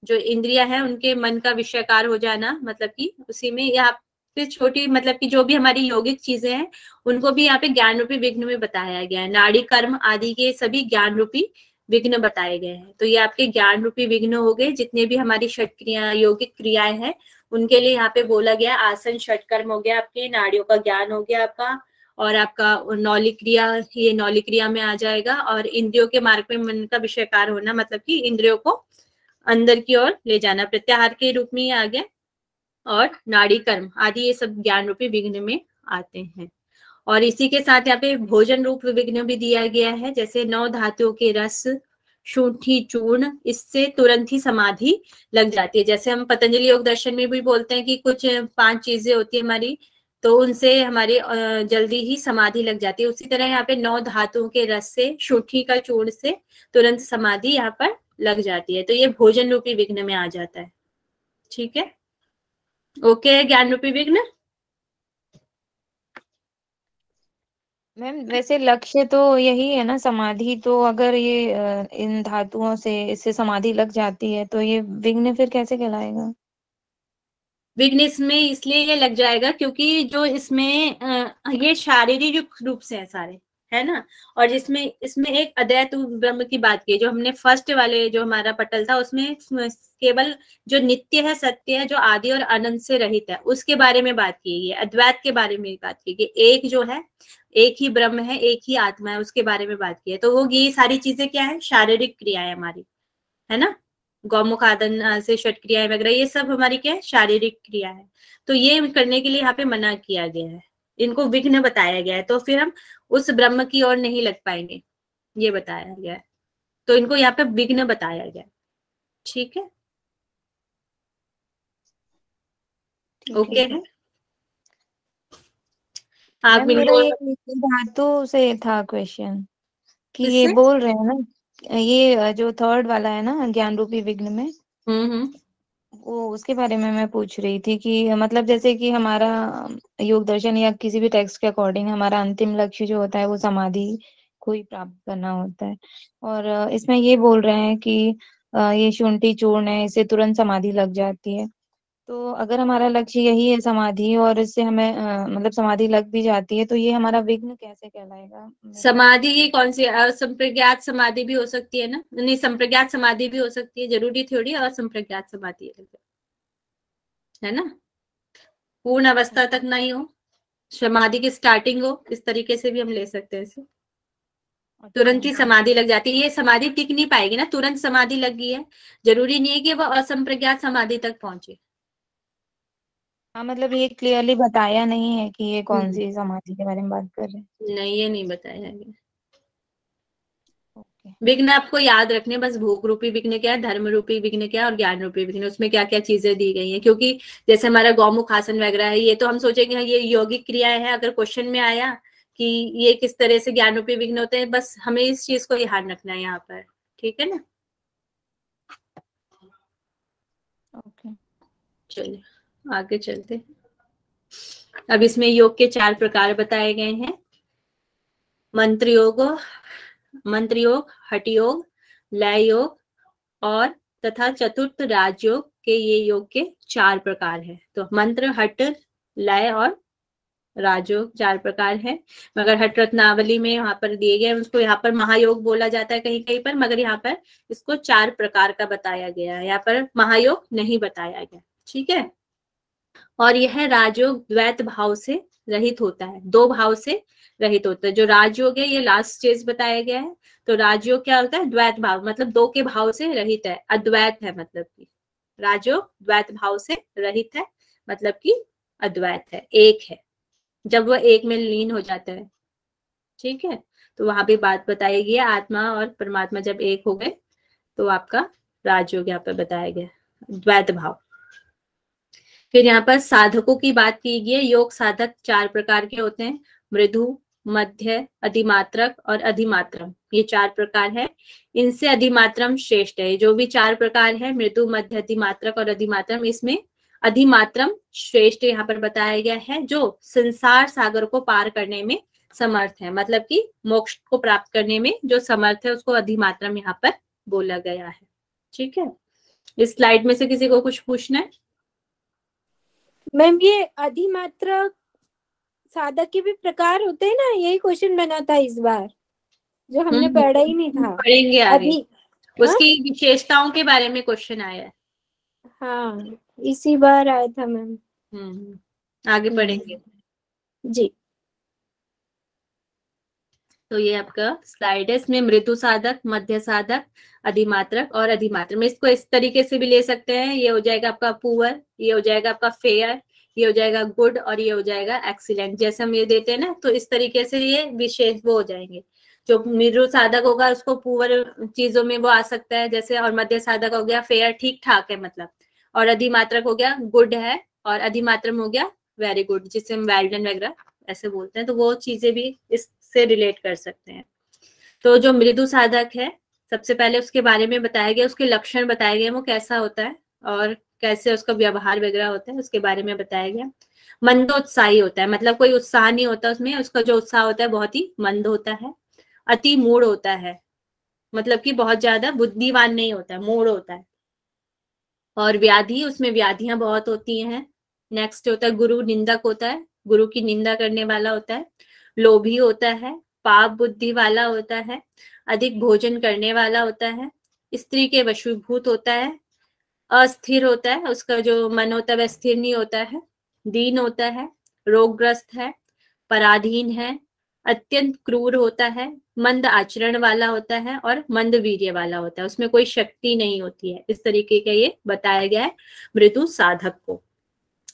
जो इंद्रिया है उनके मन का विषयकार हो जाना, मतलब कि उसी में यहाँ पे छोटी, मतलब कि जो भी हमारी यौगिक चीजें हैं उनको भी यहाँ पे ज्ञान रूपी विघ्न में बताया गया है। नाड़ी कर्म आदि के सभी ज्ञान रूपी विघ्न बताए गए हैं। तो ये आपके ज्ञान रूपी विघ्न हो गए, जितने भी हमारी षट क्रिया यौगिक क्रियाएं हैं उनके लिए यहाँ पे बोला गया। आसन षटकर्म हो गया, आपके नाड़ियों का ज्ञान हो गया आपका, और आपका नौलिक क्रिया, ये नौलिक क्रिया में आ जाएगा। और इंद्रियों के मार्ग में मन का विषयकार होना, मतलब कि इंद्रियों को अंदर की ओर ले जाना, प्रत्याहार के रूप में ही आ गया। और नाड़ी कर्म आदि ये सब ज्ञान रूपी विघ्न में आते हैं। और इसी के साथ यहाँ पे भोजन रूप विघ्न भी दिया गया है, जैसे 9 धातुओं के रस, शूंठी चूर्ण, इससे तुरंत ही समाधि लग जाती है। जैसे हम पतंजलि योग दर्शन में भी बोलते हैं कि कुछ 5 चीजें होती है हमारी, तो उनसे हमारी जल्दी ही समाधि लग जाती है। उसी तरह यहाँ पे 9 धातुओं के रस से, शूंठी का चूर्ण से तुरंत समाधि यहाँ पर लग जाती है। तो ये भोजन रूपी विघ्न में आ जाता है। ठीक है, ओके है ज्ञान रूपी विघ्न। मैम वैसे लक्ष्य तो यही है ना समाधि, तो अगर ये इन धातुओं से इससे समाधि लग जाती है तो ये विघ्न फिर कैसे कहलाएगा? विघ्न इसमें इसलिए ये लग जाएगा क्योंकि जो इसमें ये शारीरिक रूप से है सारे, है ना। और जिसमें इसमें एक अद्वैत ब्रह्म की बात की, जो हमने फर्स्ट वाले जो हमारा पटल था उसमें केवल जो नित्य है, सत्य है, जो आदि और अनंत से रहित है, उसके बारे में बात की गई है। अद्वैत के बारे में बात की गई, एक जो है, एक ही ब्रह्म है, एक ही आत्मा है, उसके बारे में बात की है। तो वो ये सारी चीजें क्या है, शारीरिक क्रियाएं हमारी, है ना। गौमुख आदन से षट क्रियाएं वगैरह ये सब हमारी क्या है, शारीरिक क्रिया है। तो ये करने के लिए यहाँ पे मना किया गया है, इनको विघ्न बताया गया है। तो फिर हम उस ब्रह्म की ओर नहीं लग पाएंगे, ये बताया गया है। तो इनको यहाँ पे विघ्न बताया गया। ठीक है, ओके है। आप मैम मिलो मेरा ये धातु से था क्वेश्चन कि ये किससे? बोल रहे हैं ना, ये जो थर्ड वाला है ना ज्ञान रूपी विघ्न में, हम्म। वो उसके बारे में मैं पूछ रही थी कि मतलब जैसे कि हमारा योग दर्शन या किसी भी टेक्स्ट के अकॉर्डिंग हमारा अंतिम लक्ष्य जो होता है वो समाधि को ही प्राप्त करना होता है। और इसमें ये बोल रहे हैं कि ये शुंठी चूर्ण है, इससे तुरंत समाधि लग जाती है। तो अगर हमारा लक्ष्य यही है समाधि और इससे हमें मतलब समाधि लग भी जाती है, तो ये हमारा विघ्न कैसे कहलाएगा? समाधि ये कौन सी, असंप्रज्ञात समाधि भी हो सकती है ना, नहीं संप्रज्ञात समाधि भी हो सकती है, जरूरी थोड़ी असंप्रज्ञात समाधि है ना। पूर्ण अवस्था तक नहीं हो, समाधि की स्टार्टिंग हो, इस तरीके से भी हम ले सकते हैं इसे। तुरंत ही समाधि लग जाती है, ये समाधि टिक नहीं पाएगी ना, तुरंत समाधि लग गई है, जरूरी नहीं है कि वो असंप्रज्ञात समाधि तक पहुंचे। हाँ, मतलब ये क्लियरली बताया नहीं है कि ये कौन हम्म, सी समाधि के बारे में बात कर रहे हैं। नहीं ये नहीं बताया है। ओके। विघ्न आपको याद रखने, बस भोग रूपी विघ्न क्या है, धर्म रूपी विघ्न क्या है, और ज्ञान रूपी विघ्न, उसमें क्या क्या चीजें दी गई हैं। क्योंकि जैसे हमारा गौमुख आसन वगैरह है, ये तो हम सोचेंगे हाँ, ये यौगिक क्रियाएं हैं। अगर क्वेश्चन में आया कि ये किस तरह से ज्ञान रूपी विघ्न होते हैं, बस हमें इस चीज को ध्यान रखना है यहाँ पर। ठीक है ना। ओके। चलिए आगे चलते हैं। अब इसमें योग के 4 प्रकार बताए गए हैं। मंत्र योग, हठ योग, लय योग और तथा चतुर्थ राजयोग के ये योग के 4 प्रकार है। तो मंत्र, हठ, लय और राजयोग 4 प्रकार है। मगर हठ रत्नावली में यहाँ पर दिए गए, उसको यहाँ पर महायोग बोला जाता है कहीं कहीं पर, मगर यहाँ पर इसको 4 प्रकार का बताया गया है, यहाँ पर महायोग नहीं बताया गया। ठीक है। और यह राजयोग द्वैत भाव से रहित होता है, 2 भाव से रहित होता है। जो राजयोग है ये लास्ट स्टेज बताया गया है। तो राजयोग क्या होता है, द्वैत भाव, मतलब 2 के भाव से रहित है, अद्वैत है, मतलब कि राजयोग द्वैत भाव से रहित है, मतलब कि अद्वैत है, एक है, जब वह एक में लीन हो जाता है। ठीक है। तो वहां भी बात बताई गई है, आत्मा और परमात्मा जब एक हो गए तो आपका राजयोग यहाँ पर बताया गया, द्वैत भाव। फिर यहाँ पर साधकों की बात की गई है। योग साधक 4 प्रकार के होते हैं, मृदु, मध्य, अधिमात्रक और अधिमात्रम, ये 4 प्रकार है। इनसे अधिमात्रम श्रेष्ठ है। जो भी 4 प्रकार है, मृदु, मध्य, अधिमात्रक और अधिमात्रम, इसमें अधिमात्रम श्रेष्ठ यहाँ पर बताया गया है, जो संसार सागर को पार करने में समर्थ है, मतलब कि मोक्ष को प्राप्त करने में जो समर्थ है उसको अधिमात्रम यहाँ पर बोला गया है। ठीक है। इस स्लाइड में से किसी को कुछ पूछना है? मैम ये अधिमात्रा साधक के भी प्रकार होते हैं ना, यही क्वेश्चन बना था इस बार, जो हमने पढ़ा ही नहीं था। पढ़ेंगे आगे। अभी उसकी विशेषताओं के बारे में क्वेश्चन आया है। हाँ, इसी बार आया था मैम। आगे पढ़ेंगे। जी। तो ये आपका स्लाइड है, इसमें मृदु साधक, मध्य साधक, अधिमात्रक और अधिमात्रक में, इसको इस तरीके से भी ले सकते हैं। ये हो जाएगा आपका पुअर, ये हो जाएगा आपका फेयर, ये हो जाएगा गुड और ये हो जाएगा एक्सीलेंट। जैसे हम ये देते हैं ना, तो इस तरीके से ये विशेष वो हो जाएंगे। जो मृदु साधक होगा उसको पुअर चीजों में वो आ सकता है जैसे, और मध्य साधक हो गया फेयर, ठीक ठाक है मतलब, और अधिमात्रक हो गया गुड है, और अधिमात्रम हो गया वेरी गुड, जिसे हम वेल डन वगैरह ऐसे बोलते हैं। तो वो चीजें भी इससे रिलेट कर सकते हैं। तो जो मृदु साधक है, सबसे पहले उसके बारे में बताया गया, उसके लक्षण बताए गए, वो कैसा होता है और कैसे उसका व्यवहार वगैरह होता है, उसके बारे में बताया गया। मंदोत्साही होता है, मतलब कोई उत्साह नहीं होता उसमें, उसका जो उत्साह होता है बहुत ही मंद होता है। अति मूढ़ होता है, मतलब कि बहुत ज्यादा बुद्धिवान नहीं होता है, मूढ़ होता है। और व्याधि, उसमें व्याधियां बहुत होती हैं। नेक्स्ट होता है गुरु निंदक होता है, गुरु की निंदा करने वाला होता है। लोभी होता है, पाप बुद्धि वाला होता है, अधिक भोजन करने वाला होता है, स्त्री के वशीभूत होता है, अस्थिर होता है, उसका जो मन होता है वह स्थिर नहीं होता है, दीन होता है, रोगग्रस्त है, पराधीन है, अत्यंत क्रूर होता है, मंद आचरण वाला होता है और मंद वीर्य वाला होता है, उसमें कोई शक्ति नहीं होती है। इस तरीके का ये बताया गया है मृदु साधक को।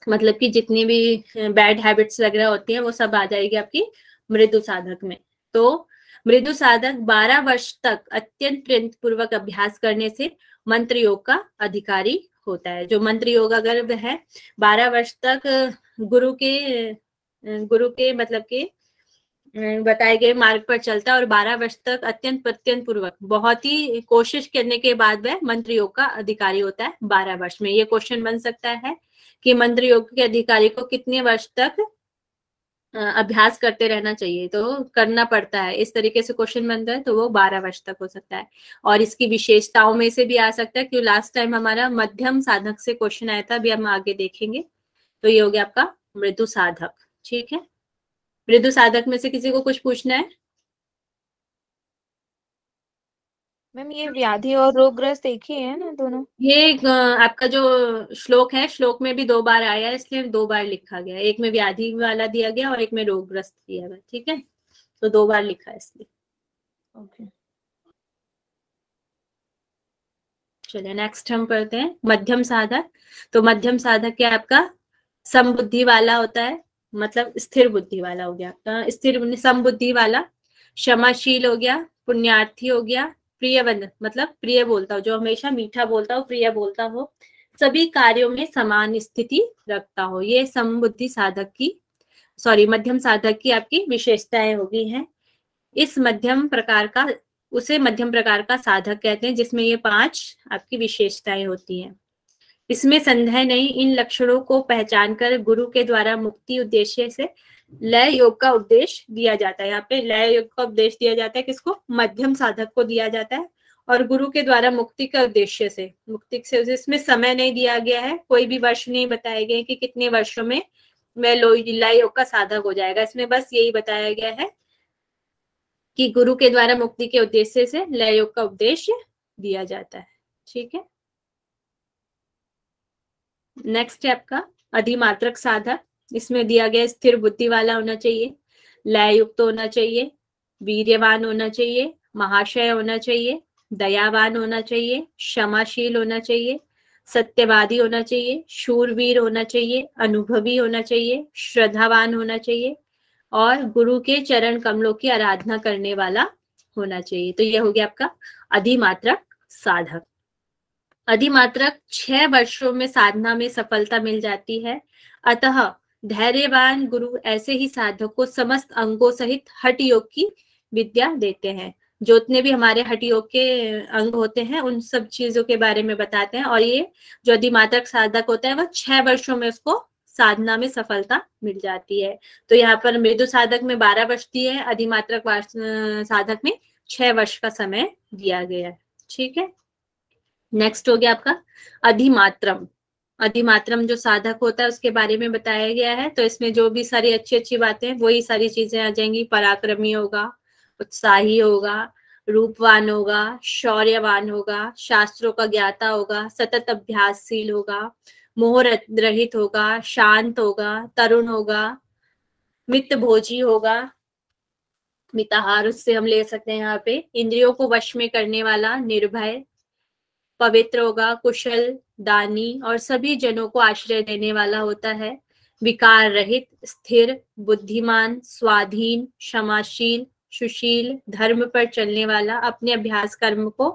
मतलब कि जितनी भी बैड हैबिट्स वगैरह होती हैं वो सब आ जाएगी आपकी मृदु साधक में। तो मृदु साधक 12 वर्ष तक अत्यंत प्रयत्न पूर्वक अभ्यास करने से मंत्र योग का अधिकारी होता है। जो मंत्र योग अगर वह है 12 वर्ष तक गुरु के मतलब के बताए गए मार्ग पर चलता है, और 12 वर्ष तक अत्यंत प्रत्यंत पूर्वक बहुत ही कोशिश करने के बाद वह मंत्र योग का अधिकारी होता है 12 वर्ष में। ये क्वेश्चन बन सकता है कि मंत्र योग के अधिकारी को कितने वर्ष तक अभ्यास करते रहना चाहिए, तो करना पड़ता है, इस तरीके से क्वेश्चन बनता है, तो वो 12 वर्ष तक हो सकता है। और इसकी विशेषताओं में से भी आ सकता है, क्योंकि लास्ट टाइम हमारा मध्यम साधक से क्वेश्चन आया था, अभी हम आगे देखेंगे। तो ये हो गया आपका मृदु साधक। ठीक है। मृदु साधक में से किसी को कुछ पूछना है? मैम ये व्याधि और रोगग्रस्त एक ही है ना दोनों? ये आपका जो श्लोक है, श्लोक में भी 2 बार आया है, इसलिए 2 बार लिखा गया। एक में व्याधि वाला दिया गया और एक में रोगग्रस्त दिया गया। ठीक है, तो 2 बार लिखा है इसलिए। ओके। चलिए नेक्स्ट हम पढ़ते हैं मध्यम साधक। तो मध्यम साधक क्या आपका समबुद्धि वाला होता है, मतलब स्थिर बुद्धि वाला हो गया, स्थिर समबुद्धि वाला। क्षमाशील हो गया, पुण्यार्थी हो गया, प्रियवंद मतलब प्रिय बोलता हो, जो हमेशा मीठा बोलता हो, प्रिय बोलता हो, सभी कार्यों में समान स्थिति रखता हो। ये समबुद्धि साधक की मध्यम साधक की आपकी विशेषताएं होगी हैं। इस मध्यम प्रकार का उसे मध्यम प्रकार का साधक कहते हैं, जिसमें ये 5 आपकी विशेषताएं होती हैं। इसमें संदेह नहीं, इन लक्षणों को पहचानकर गुरु के द्वारा मुक्ति उद्देश्य से लय योग का उपदेश दिया जाता है। यहाँ पे लय योग का उपदेश दिया जाता है किसको? मध्यम साधक को दिया जाता है। और गुरु के द्वारा मुक्ति का उद्देश्य से, मुक्ति से इसमें समय नहीं दिया गया है, कोई भी वर्ष नहीं बताए गए कि कितने वर्षों में वह लय योग का साधक हो जाएगा। इसमें बस यही बताया गया है कि गुरु के द्वारा मुक्ति के उद्देश्य से लय योग का उपदेश दिया जाता है। ठीक है, नेक्स्ट है आपका अधिमात्रक साधक। इसमें दिया गया स्थिर बुद्धि वाला होना चाहिए, लय युक्त होना चाहिए, वीर्यवान होना चाहिए, महाशय होना चाहिए, दयावान होना चाहिए, क्षमाशील होना चाहिए, सत्यवादी होना चाहिए, शूरवीर होना चाहिए, अनुभवी होना चाहिए, श्रद्धावान होना चाहिए और गुरु के चरण कमलों की आराधना करने वाला होना चाहिए। तो यह हो गया आपका अधिमात्रक साधक। अधिमात्रक 6 वर्षों में साधना में सफलता मिल जाती है। अतः धैर्यवान गुरु ऐसे ही साधक को समस्त अंगों सहित हठ योग की विद्या देते हैं। जितने भी हमारे हठ योग के अंग होते हैं उन सब चीजों के बारे में बताते हैं। और ये जो अधिमात्रक साधक होता है वह 6 वर्षों में उसको साधना में सफलता मिल जाती है। तो यहाँ पर मृदु साधक में 12 वर्ष दिए है, अधिमात्रक साधक में 6 वर्ष का समय दिया गया है। ठीक है, नेक्स्ट हो गया आपका अधिमात्रम। अधिमात्रम जो साधक होता है उसके बारे में बताया गया है। तो इसमें जो भी सारी अच्छी अच्छी बातें वही सारी चीजें आ जाएंगी। पराक्रमी होगा, उत्साही होगा, रूपवान होगा, शौर्यवान होगा, शास्त्रों का ज्ञाता होगा, सतत अभ्यासशील होगा, मोह रहित होगा, शांत होगा, तरुण होगा, मित भोजी होगा, मिताहार उससे हम ले सकते हैं यहाँ पे, इंद्रियों को वश में करने वाला, निर्भय, पवित्र होगा, कुशल, दानी और सभी जनों को आश्रय देने वाला होता है, विकार रहित, स्थिर, बुद्धिमान, स्वाधीन, क्षमाशील, सुशील, धर्म पर चलने वाला, अपने अभ्यास कर्म को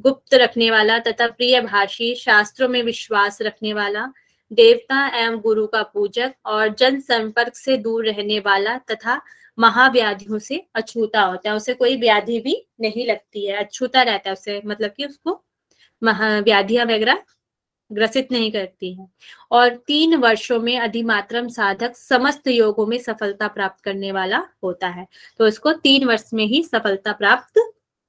गुप्त रखने वाला तथा प्रिय भाषी, शास्त्रों में विश्वास रखने वाला, देवता एवं गुरु का पूजक और जन संपर्क से दूर रहने वाला तथा महाव्याधियों से अछूता होता है। उसे कोई व्याधि भी नहीं लगती है, अछूता रहता है उसे, मतलब कि उसको व्याधियां वगैरह ग्रसित नहीं करती है। और 3 वर्षों में अधिमात्रम साधक समस्त योगों में सफलता प्राप्त करने वाला होता है। तो इसको 3 वर्ष में ही सफलता प्राप्त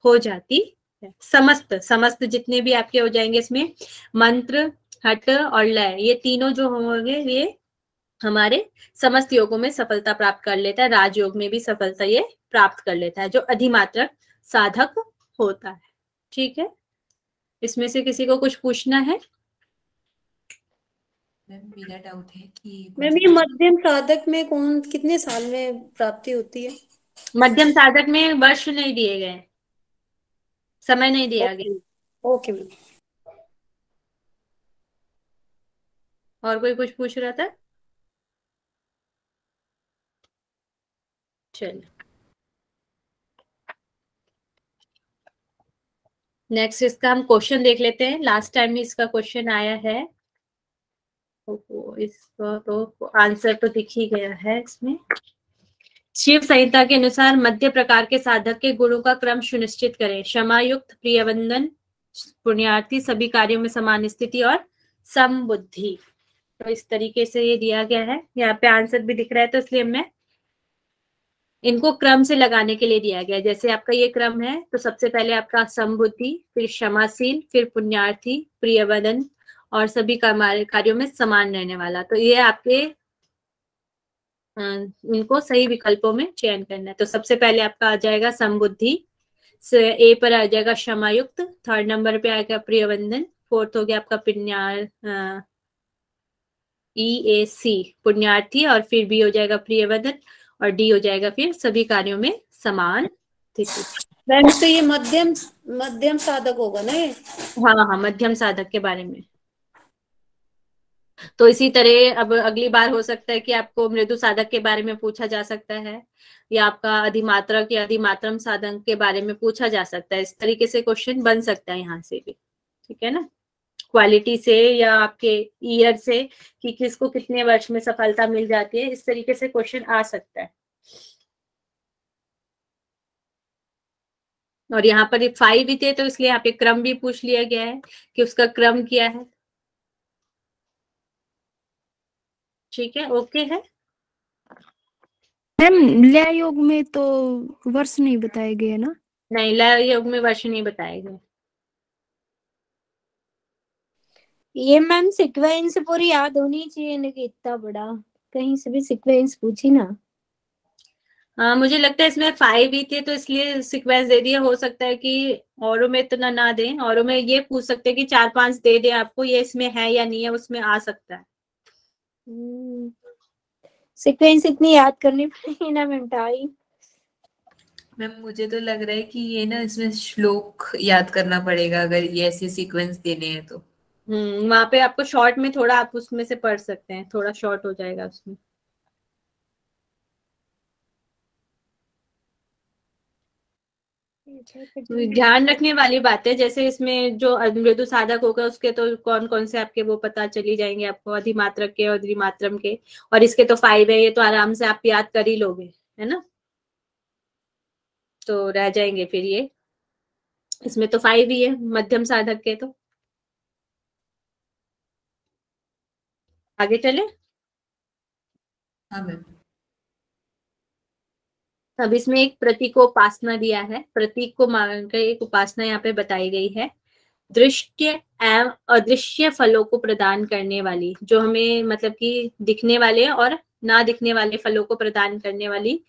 हो जाती है। समस्त जितने भी आपके हो जाएंगे इसमें मंत्र, हठ और लय, ये तीनों जो होंगे ये हमारे समस्त योगों में सफलता प्राप्त कर लेता है। राजयोग में भी सफलता ये प्राप्त कर लेता है जो अधिमात्रक साधक होता है। ठीक है, इसमें से किसी को कुछ पूछना है? मेरा डाउट है कि मैम ये मध्यम साधक में कितने साल में प्राप्ति होती है? मध्यम साधक में वर्ष नहीं दिए गए, समय नहीं दिया गया। Okay ma'am. और कोई कुछ पूछ रहा था? चलिए नेक्स्ट इसका हम क्वेश्चन देख लेते हैं। लास्ट टाइम भी इसका क्वेश्चन आया है, इसका तो आंसर तो दिख ही गया है इसमें। शिव संहिता के अनुसार मध्य प्रकार के साधक के गुणों का क्रम सुनिश्चित करें। क्षमायुक्त, प्रियवंदन, पुण्यार्थी, सभी कार्यों में समान स्थिति और समबुद्धि। तो इस तरीके से ये दिया गया है। यहाँ पे आंसर भी दिख रहा है तो इसलिए मैं इनको क्रम से लगाने के लिए दिया गया है। जैसे आपका ये क्रम है तो सबसे पहले आपका समबुद्धि, फिर क्षमाशील, फिर पुण्यार्थी, प्रियवदन और सभी कार्यों में समान रहने वाला। तो ये आपके इनको सही विकल्पों में चयन करना है। तो सबसे पहले आपका आ जाएगा समबुद्धि, ए पर आ जाएगा क्षमायुक्त, 3rd नंबर पे आएगा प्रियवंदन, 4th हो गया आपका EAC पुण्यार्थी और फिर B हो जाएगा प्रियवदन और D हो जाएगा फिर सभी कार्यों में समान स्थिति। मैम तो ये मध्यम साधक होगा ना ये? हाँ, मध्यम साधक के बारे में। तो इसी तरह अब अगली बार हो सकता है कि आपको मृदु साधक के बारे में पूछा जा सकता है, या आपका अधिमात्रक या अधिमात्रम साधक के बारे में पूछा जा सकता है। इस तरीके से क्वेश्चन बन सकता है यहाँ से भी, ठीक है ना, क्वालिटी से या आपके ईयर से कि किसको कितने वर्ष में सफलता मिल जाती है, इस तरीके से क्वेश्चन आ सकता है। और यहाँ पर 5 भी थे तो इसलिए यहाँ पे क्रम भी पूछ लिया गया है कि उसका क्रम क्या है। ठीक है, ओके है। मैम लय योग में तो वर्ष नहीं बताए गए ना? नहीं, लय योग में वर्ष नहीं बताए गए। ये मैम सीक्वेंस पूरी याद होनी चाहिए ना, कि इतना बड़ा कहीं से भी सीक्वेंस पूछी ना। मुझे लगता है इसमें 5 ही थे तो इसलिए सीक्वेंस दे दिया। हो सकता है कि औरों में इतना ना दें, औरों में ये पूछ सकते हैं कि 4-5 दे दे आपको, ये इसमें है या नहीं है, उसमें आ सकता है। सीक्वेंस इतनी याद करनी पड़ेगी ना मैम टाइम। मैम मुझे तो लग रहा है कि ये ना इसमें श्लोक याद करना पड़ेगा अगर ये ऐसे सीक्वेंस देने हैं तो। वहां पे आपको शॉर्ट में थोड़ा आप उसमें से पढ़ सकते हैं, थोड़ा शॉर्ट हो जाएगा उसमें। ध्यान रखने वाली बात है, जैसे इसमें जो मृदु साधक होगा उसके तो कौन कौन से आपके वो पता चली जाएंगे आपको, अधिमात्रक के और द्विमात्रम के, और इसके तो 5 है, ये तो आराम से आप याद कर ही लोगे, है ना। तो रह जाएंगे फिर ये, इसमें तो 5 ही है मध्यम साधक के। तो आगे चले। हाँ मैम। अब इसमें एक प्रतीकोपासना दिया है, प्रतीक को मानकर एक उपासना यहाँ पे बताई गई है। दृश्य एवं अदृश्य फलों को प्रदान करने वाली, जो हमें मतलब कि दिखने वाले और ना दिखने वाले फलों को प्रदान करने वाली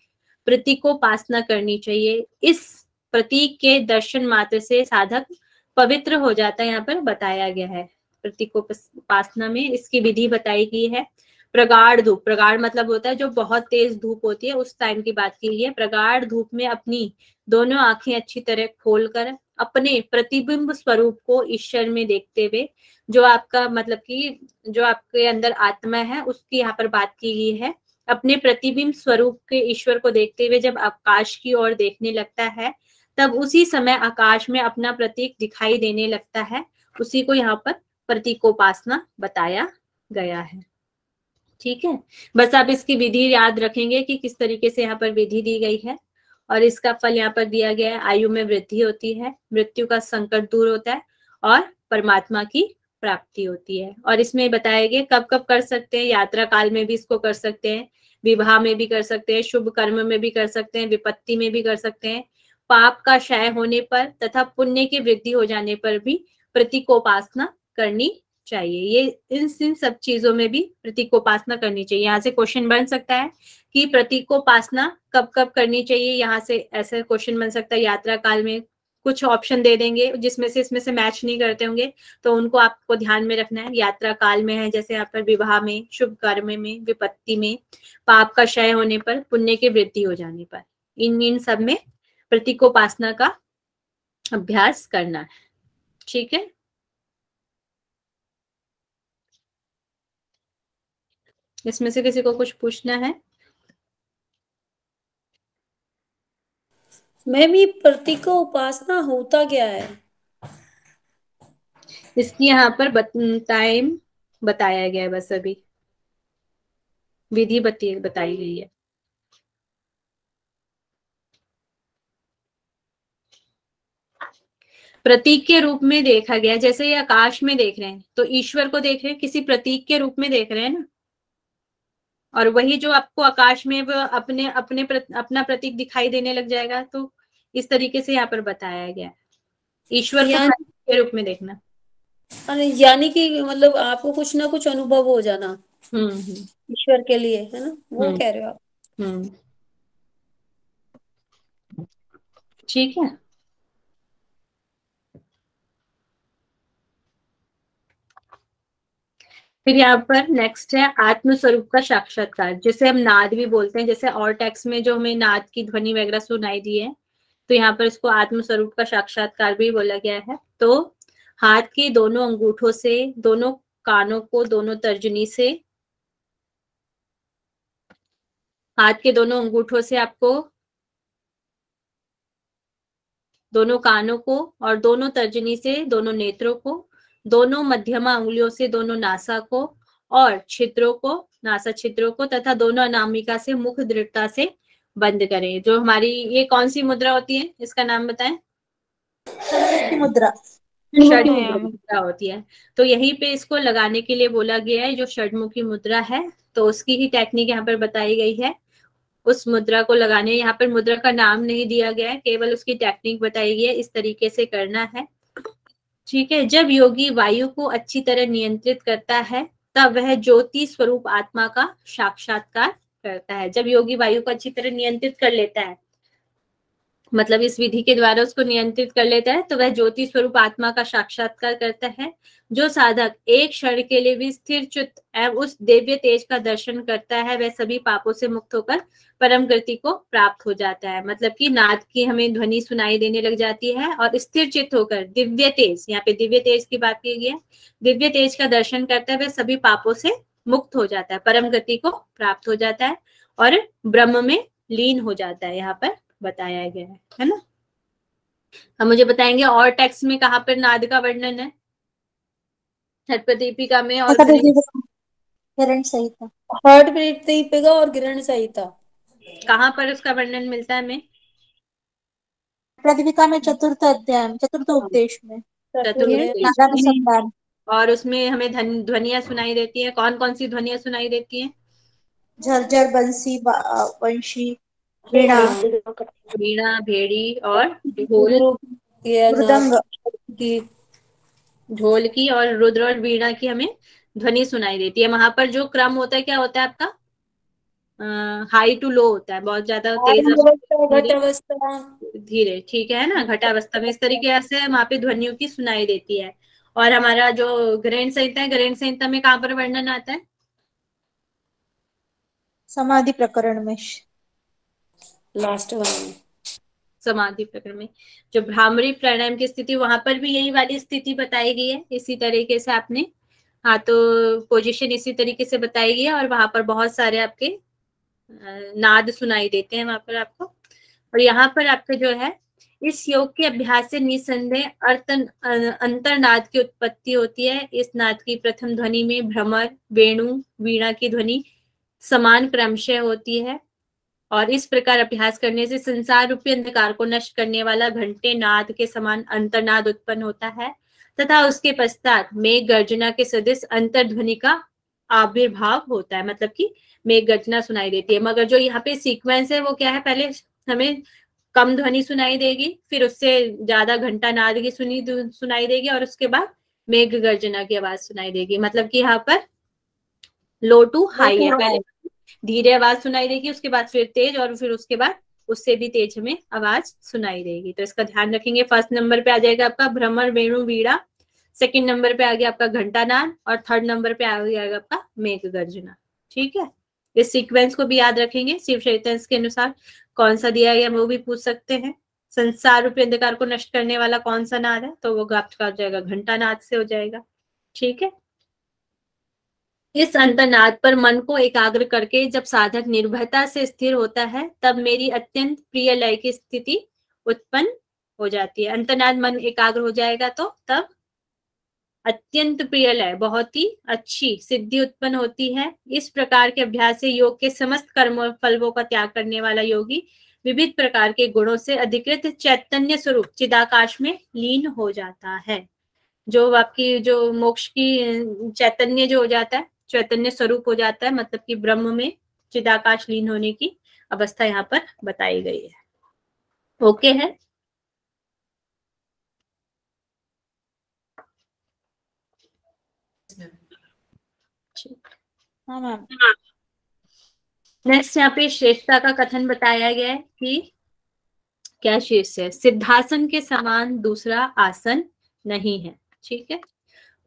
प्रतीकोपासना करनी चाहिए। इस प्रतीक के दर्शन मात्र से साधक पवित्र हो जाता है, यहाँ पर बताया गया है। प्रतीकोपासना में इसकी विधि बताई गई है। प्रगाढ़ धूप, प्रगाढ़ मतलब होता है जो बहुत तेज धूप होती है, उस टाइम की बात की है। प्रगाढ़ धूप में अपनी दोनों आंखें अच्छी तरह खोलकर अपने प्रतिबिंब स्वरूप को ईश्वर में देखते हुए, जो आपका मतलब कि जो आपके अंदर आत्मा है उसकी यहाँ पर बात की गई है। अपने प्रतिबिंब स्वरूप के ईश्वर को देखते हुए जब आकाश की ओर देखने लगता है, तब उसी समय आकाश में अपना प्रतीक दिखाई देने लगता है। उसी को यहाँ पर प्रतीकोपासना बताया गया है। ठीक है, बस आप इसकी विधि याद रखेंगे कि किस तरीके से यहाँ पर विधि दी गई है। और इसका फल यहाँ पर दिया गया है, आयु में वृद्धि होती है, मृत्यु का संकट दूर होता है और परमात्मा की प्राप्ति होती है। और इसमें बताया गया कब कब कर सकते हैं, यात्रा काल में भी इसको कर सकते हैं, विवाह में भी कर सकते हैं, शुभ कर्म में भी कर सकते हैं, विपत्ति में भी कर सकते हैं, पाप का क्षय होने पर तथा पुण्य की वृद्धि हो जाने पर भी प्रतीकोपासना करनी चाहिए। ये इन सब चीजों में भी प्रतीकोपासना करनी चाहिए। यहाँ से क्वेश्चन बन सकता है कि प्रतीकोपासना कब कब करनी चाहिए, यहाँ से ऐसा क्वेश्चन बन सकता है। यात्रा काल में कुछ ऑप्शन दे देंगे जिसमें से इसमें से मैच नहीं करते होंगे, तो उनको आपको ध्यान में रखना है। यात्रा काल में है जैसे यहाँ पर विवाह में, शुभ कर्म में, विपत्ति में, पाप का क्षय होने पर, पुण्य की वृद्धि हो जाने पर, इन सब में प्रतीकोपासना का अभ्यास करना है। ठीक है, इसमें से किसी को कुछ पूछना है? मैम ये प्रतीकोपासना होता क्या है? इसकी यहाँ पर टाइम बताया गया है, बस अभी विधि बताई गई है। प्रतीक के रूप में देखा गया, जैसे ये आकाश में देख रहे हैं तो ईश्वर को देख रहे हैं, किसी प्रतीक के रूप में देख रहे हैं ना। और वही जो आपको आकाश में वो अपना प्रतीक दिखाई देने लग जाएगा। तो इस तरीके से यहाँ पर बताया गया है, ईश्वर को प्रतीक के रूप में देखना। यानी कि मतलब आपको कुछ ना कुछ अनुभव हो जाना ईश्वर के लिए, है ना, वो कह रहे हो आप? ठीक है, फिर यहाँ पर नेक्स्ट है आत्म स्वरूप का साक्षात्कार, जिसे हम नाद भी बोलते हैं। जैसे और टेक्स्ट में जो हमें नाद की ध्वनि वगैरह सुनाई दी है, तो यहाँ पर इसको आत्म स्वरूप का साक्षात्कार भी बोला गया है। तो हाथ के दोनों अंगूठों से दोनों कानों को दोनों तर्जनी से, हाथ के दोनों अंगूठों से आपको दोनों कानों को और दोनों तर्जनी से दोनों नेत्रों को, दोनों मध्यमा उंगलियों से दोनों नासा को और छिद्रों को, नासा छिद्रों को तथा दोनों अनामिका से मुख दृढ़ता से बंद करें। जो हमारी ये कौन सी मुद्रा होती है, इसका नाम बताएं। मुद्रा, षडमुखी मुद्रा होती है। तो यहीं पे इसको लगाने के लिए बोला गया है, जो षडमुखी मुद्रा है, तो उसकी ही टेक्निक यहाँ पर बताई गई है। उस मुद्रा को लगाने, यहाँ पर मुद्रा का नाम नहीं दिया गया है, केवल उसकी टेक्निक बताई गई है, इस तरीके से करना है। ठीक है। जब योगी वायु को अच्छी तरह नियंत्रित करता है तब वह ज्योति स्वरूप आत्मा का साक्षात्कार करता है। जब योगी वायु को अच्छी तरह नियंत्रित कर लेता है, मतलब इस विधि के द्वारा उसको नियंत्रित कर लेता है, तो वह ज्योति स्वरूप आत्मा का साक्षात्कार करता है। जो साधक एक क्षण के लिए भी स्थिर चित्त एवं उस दिव्य तेज का दर्शन करता है, वह सभी पापों से मुक्त होकर परम गति को प्राप्त हो जाता है। मतलब कि नाद की हमें ध्वनि सुनाई देने लग जाती है और स्थिर चित्त होकर दिव्य तेज, यहाँ पे दिव्य तेज की बात की गई है, दिव्य तेज का दर्शन करता है, वह सभी पापों से मुक्त हो जाता है, परम गति को प्राप्त हो जाता है और ब्रह्म में लीन हो जाता है, यहाँ पर बताया गया है ना। हम मुझे बताएंगे और टेक्स्ट में कहाँ पर नाद का वर्णन है, छठ प्रदीपिका में और ग्रहण संहिता, छठ प्रदीपिका और ग्रहण संहिता, कहाँ पर उसका वर्णन मिलता है हमें? प्रदीपिका में चतुर्थ अध्याय, चतुर्थ उपदेश में, चतुर्थ, और उसमें हमें ध्वनियां सुनाई देती है। कौन कौन सी ध्वनियां सुनाई देती हैं? झरझर, बंसी, वंशी, वीणा, वीणा, भेड़ी और ढोल, मृदंग, ढोल की और रुद्र और वीणा की हमें ध्वनि सुनाई देती है। वहां पर जो क्रम होता है क्या होता है आपका? हाई टू लो होता है, बहुत ज्यादा तेज, धीरे, ठीक है ना, घटावस्था में। इस तरीके से वहां पे ध्वनियों की सुनाई देती है। और हमारा जो ग्रहण संहिता है, ग्रहण संहिता में कहाँ पर वर्णन आता है? समाधि प्रकरण में, लास्ट वन, समाधि प्रकरण में जो भ्रामरी प्राणायाम की स्थिति, वहां पर भी यही वाली स्थिति बताई गई है। इसी तरीके से आपने हाथों पोजीशन इसी तरीके से बताई गई है और वहां पर बहुत सारे आपके नाद सुनाई देते हैं वहां पर आपको। और यहाँ पर आपका जो है, इस योग के अभ्यास से निसंदेह अंतरनाद की उत्पत्ति होती है। इस नाद की प्रथम ध्वनि में भ्रमर, वेणु, वीणा की ध्वनि समान क्रमशः होती है और इस प्रकार अभ्यास करने से संसार रूपी अंधकार को नष्ट करने वाला घंटे नाद के समान अंतरनाद उत्पन्न होता है तथा उसके पश्चात मेघ गर्जना के सदृश अंतर्ध्वनि का आविर्भाव होता है। मतलब कि मेघ गर्जना सुनाई देती है, मगर जो यहाँ पे सीक्वेंस है वो क्या है, पहले हमें कम ध्वनि सुनाई देगी, फिर उससे ज्यादा घंटा नाद की सुनाई देगी और उसके बाद मेघ गर्जना की आवाज सुनाई देगी। मतलब कि यहाँ पर लो टू हाई है, पहले धीरे आवाज सुनाई देगी, उसके बाद फिर तेज और फिर उसके बाद उससे भी तेज हमें आवाज सुनाई देगी। तो इसका ध्यान रखेंगे। फर्स्ट नंबर पे आ जाएगा आपका भ्रमर, वेणु, वीणा, सेकंड नंबर पे आ गया आपका घंटा नाद और थर्ड नंबर पे आ जाएगा आपका मेघ गर्जना। ठीक है, इस सीक्वेंस को भी याद रखेंगे। शिव चैतन्य के अनुसार कौन सा दिया गया वो भी पूछ सकते हैं। संसार रूपी अंधकार को नष्ट करने वाला कौन सा नाद है, तो वो आपका हो जाएगा घंटा नाद से हो जाएगा। ठीक है, इस अंतरनाद पर मन को एकाग्र करके जब साधक निर्भयता से स्थिर होता है तब मेरी अत्यंत प्रिय लय की स्थिति उत्पन्न हो जाती है। अंतरनाद मन एकाग्र हो जाएगा तो तब अत्यंत प्रिय लय, बहुत ही अच्छी सिद्धि उत्पन्न होती है। इस प्रकार के अभ्यास से योग के समस्त कर्म फलों का त्याग करने वाला योगी विविध प्रकार के गुणों से अधिकृत चैतन्य स्वरूप चिदाकाश में लीन हो जाता है। जो आपकी जो मोक्ष की चैतन्य जो हो जाता है, चैतन्य स्वरूप हो जाता है, मतलब कि ब्रह्म में चिदाकाश लीन होने की अवस्था यहाँ पर बताई गई है। ओके है, हाँ मैम। नेक्स्ट यहाँ पे श्रेष्ठता का कथन बताया गया है कि क्या शीर्ष है, सिद्धासन के समान दूसरा आसन नहीं है। ठीक है,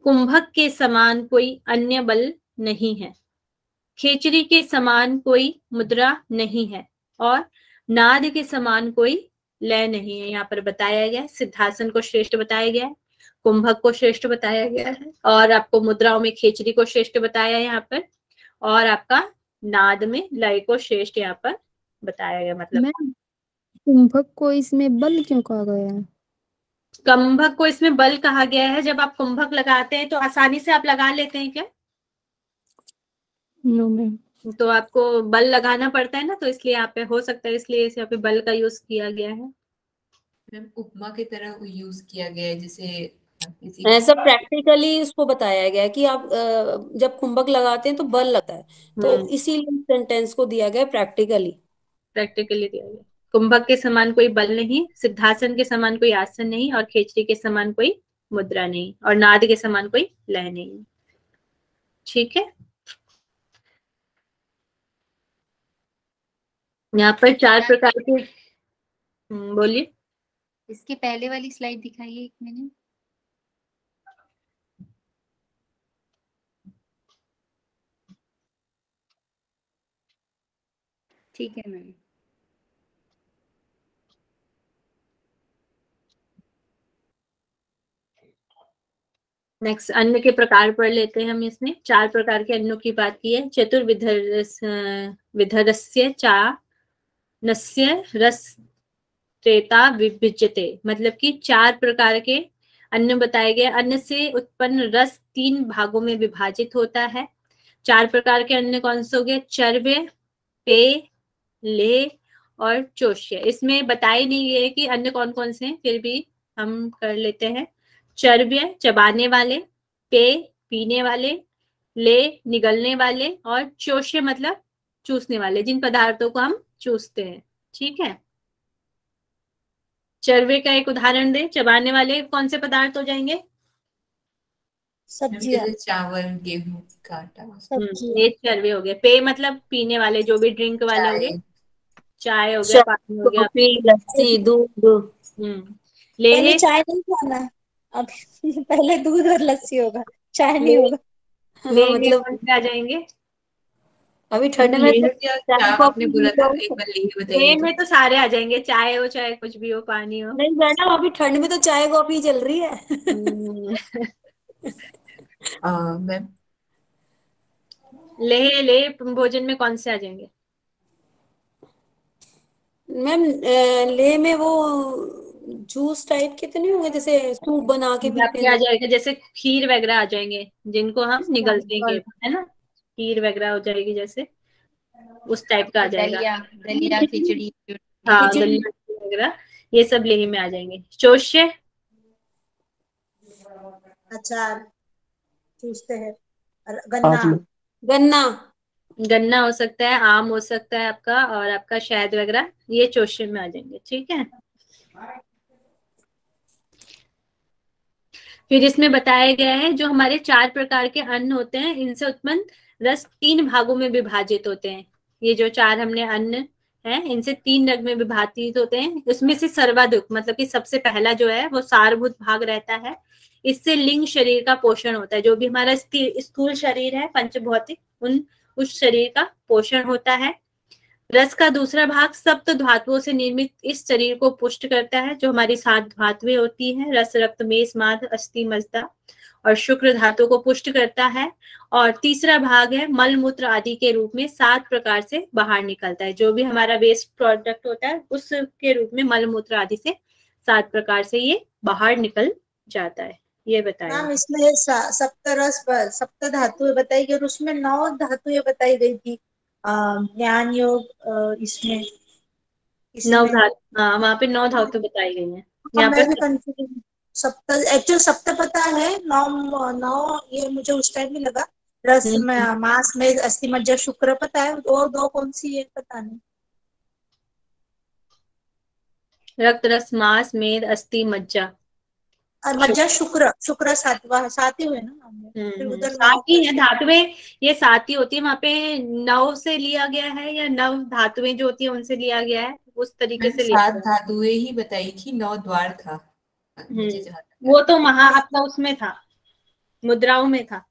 कुंभक के समान कोई अन्य बल नहीं है, खेचरी के समान कोई मुद्रा नहीं है और नाद के समान कोई लय नहीं है। यहाँ पर बताया गया है सिद्धासन को श्रेष्ठ बताया गया है। कुंभक को श्रेष्ठ बताया गया है, और आपको मुद्राओं में खेचरी को श्रेष्ठ बताया है यहाँ पर, और आपका नाद में लय को श्रेष्ठ यहाँ पर बताया गया। मतलब मैम कुंभक को इसमें बल क्यों कहा गया है? कुंभक को इसमें बल कहा गया है, जब आप कुंभक लगाते हैं तो आसानी से आप लगा लेते हैं क्या? No ma'am. तो आपको बल लगाना पड़ता है ना, तो इसलिए यहाँ पे हो सकता है, इसलिए यहाँ पे बल का यूज किया गया है। मैम उपमा की तरह यूज किया गया है, जैसे ऐसा प्रैक्टिकली उसको बताया गया है कि आप जब कुंभक लगाते हैं तो बल लगता है, तो इसीलिए सेंटेंस को दिया गया प्रैक्टिकली दिया गया। कुंभक के समान कोई बल नहीं, सिद्धासन के समान कोई आसन नहीं, और खेचरी के समान कोई मुद्रा नहीं, और नाद के समान कोई लय नहीं। ठीक है, यहाँ पर 4 प्रकार के बोलिए। इसके पहले वाली स्लाइड दिखाइए 1 मिनट। ठीक है मैम। नेक्स्ट अन्न के प्रकार पढ़ लेते हैं हम। इसमें 4 प्रकार के अन्नों की बात की है। विधरस्य चा नस्य रस त्रेता विभिज्यते, मतलब कि 4 प्रकार के अन्न बताए गए। अन्न से उत्पन्न रस 3 भागों में विभाजित होता है। 4 प्रकार के अन्न कौन से हो गए? चर्व्य, पेय, लेह और चोष्य। इसमें बताए नहीं गए कि अन्न कौन कौन से हैं, फिर भी हम कर लेते हैं। चर्व्य चबाने वाले, पेय पीने वाले, लेह निगलने वाले, और चोष्य मतलब चूसने वाले, जिन पदार्थों को हम चूसते हैं। ठीक है, चर्वे का एक उदाहरण दे। चबाने वाले कौन से पदार्थ हो जाएंगे? सब्जियां, चावल, गेहूं का आटा, ये चर्वे हो गए। पेय मतलब पीने वाले, जो भी ड्रिंक वाले हो गए, चाय हो गया, पानी हो गया, लस्सी, दूध। लेह पहले चाय नहीं खाना, अब पहले दूध और लस्सी होगा, चाय नहीं होगा। लेह में कौन से आ जाएंगे? अभी ठंड में आपने बोला था, एक बार लेह बताइए। लेह में तो सारे आ जाएंगे, चाय हो चाहे कुछ भी हो, पानी हो। नहीं मैडम, अभी ठंड में तो चाय कॉफी चल रही है। मैम लेह भोजन में कौन से आ जाएंगे? मैम लेह में वो जूस टाइप के तो नहीं होंगे, जैसे सूप बना के पीते आ जाएगा, जैसे खीर वगैरह आ जाएंगे, जिनको हम निगलते हैं, है ना, खीर वगैरह हो जाएगी, जैसे उस टाइप का आ जाएगा। दलिया खिचड़ी, हाँ, दलिया वगैरह, ये सब लेह में आ जाएंगे। चोष्य अचार चूसते हैं, गन्ना गन्ना हो सकता है, आम हो सकता है आपका, और आपका शहद वगैरह, ये चोष्य में आ जाएंगे। ठीक है, फिर इसमें बताया गया है जो हमारे 4 प्रकार के अन्न होते हैं, इनसे उत्पन्न रस 3 भागों में विभाजित होते हैं। ये जो 4 हमने अन्न है, इनसे 3 रग में विभाजित होते हैं। उसमें से सर्वाधिक मतलब कि सबसे पहला जो है वो सारभूत भाग रहता है। इससे लिंग शरीर का पोषण होता है। जो भी हमारा स्थूल शरीर है, पंचभौतिक, उस शरीर का पोषण होता है। रस का दूसरा भाग सप्त धातुओं से निर्मित इस शरीर को पुष्ट करता है, जो हमारी 7 धातुएं होती हैं, रस, रक्त, मेष, माध, अस्थि, मज्जा और शुक्र धातु को पुष्ट करता है। और तीसरा भाग है मल मूत्र आदि के रूप में 7 प्रकार से बाहर निकलता है। जो भी हमारा वेस्ट प्रोडक्ट होता है, उसके रूप में मल मूत्र आदि से 7 प्रकार से ये बाहर निकल जाता है। ये बताया मैम, इसमें सप्तरस सप्त धातुएं बताई गई और उसमें 9 धातुएं बताई गई थी। ज्ञान योग इसमें 9 धातु, हाँ वहाँ पे 9 धातु बताई गई है। यहाँ मैं पर भी कंफ्यूज, एक्चुअल सप्त पता है, 9 ये मुझे उस टाइम में लगा। रस मास में अस्थि मज्जा शुक्र पता है, और 2 कौन सी है पता नहीं। रक्त, रस, मास, मेद, अस्थि, मज्जा और मज्जा शुक्र 7 ही हुए ना। फिर उधर 7 ही है धातुएं, ये 7 ही होती है। वहाँ पे 9 से लिया गया है, या 9 धातुएं जो होती है उनसे लिया गया है, उस तरीके से लिया 7 धातुएं ही बताई थी, 9 द्वार था। वो तो आपका उसमें था, मुद्राओं में था।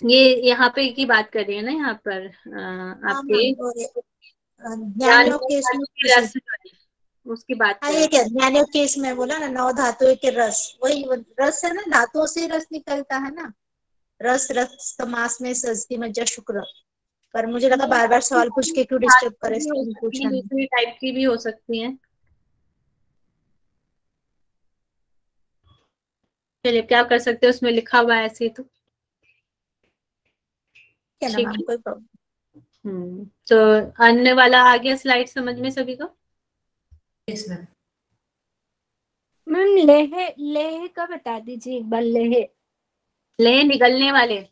ये यहाँ पे की बात कर रही है ना, यहाँ पर आपके ज्ञान योग के रस वाली। उसकी बात हाँ, करें। ये क्या ज्ञानियों केस में बोला ना, 9 धातुओं के रस, वही रस है ना, धातुओं से रस निकलता है ना, रस रस समास में सजती मज्जा शुक्र। पर मुझे लगा बार बार सवाल पूछ के क्यों डिस्टर्ब करे, भी हो इसलिए सकती पूछा है, नहीं। दूसरी टाइप की भी हो सकती है। चलिए, क्या कर सकते हैं, उसमें लिखा हुआ है ऐसे तो। क्या ना ठीक मैम, है। कोई प्रॉब्लम। तो अन्य वाला आ गया स्लाइड समझ में सभी को? Yes ma'am. Ma'am Leh Leh का बता दीजिए एक बार। लेह ले निगलने वाले,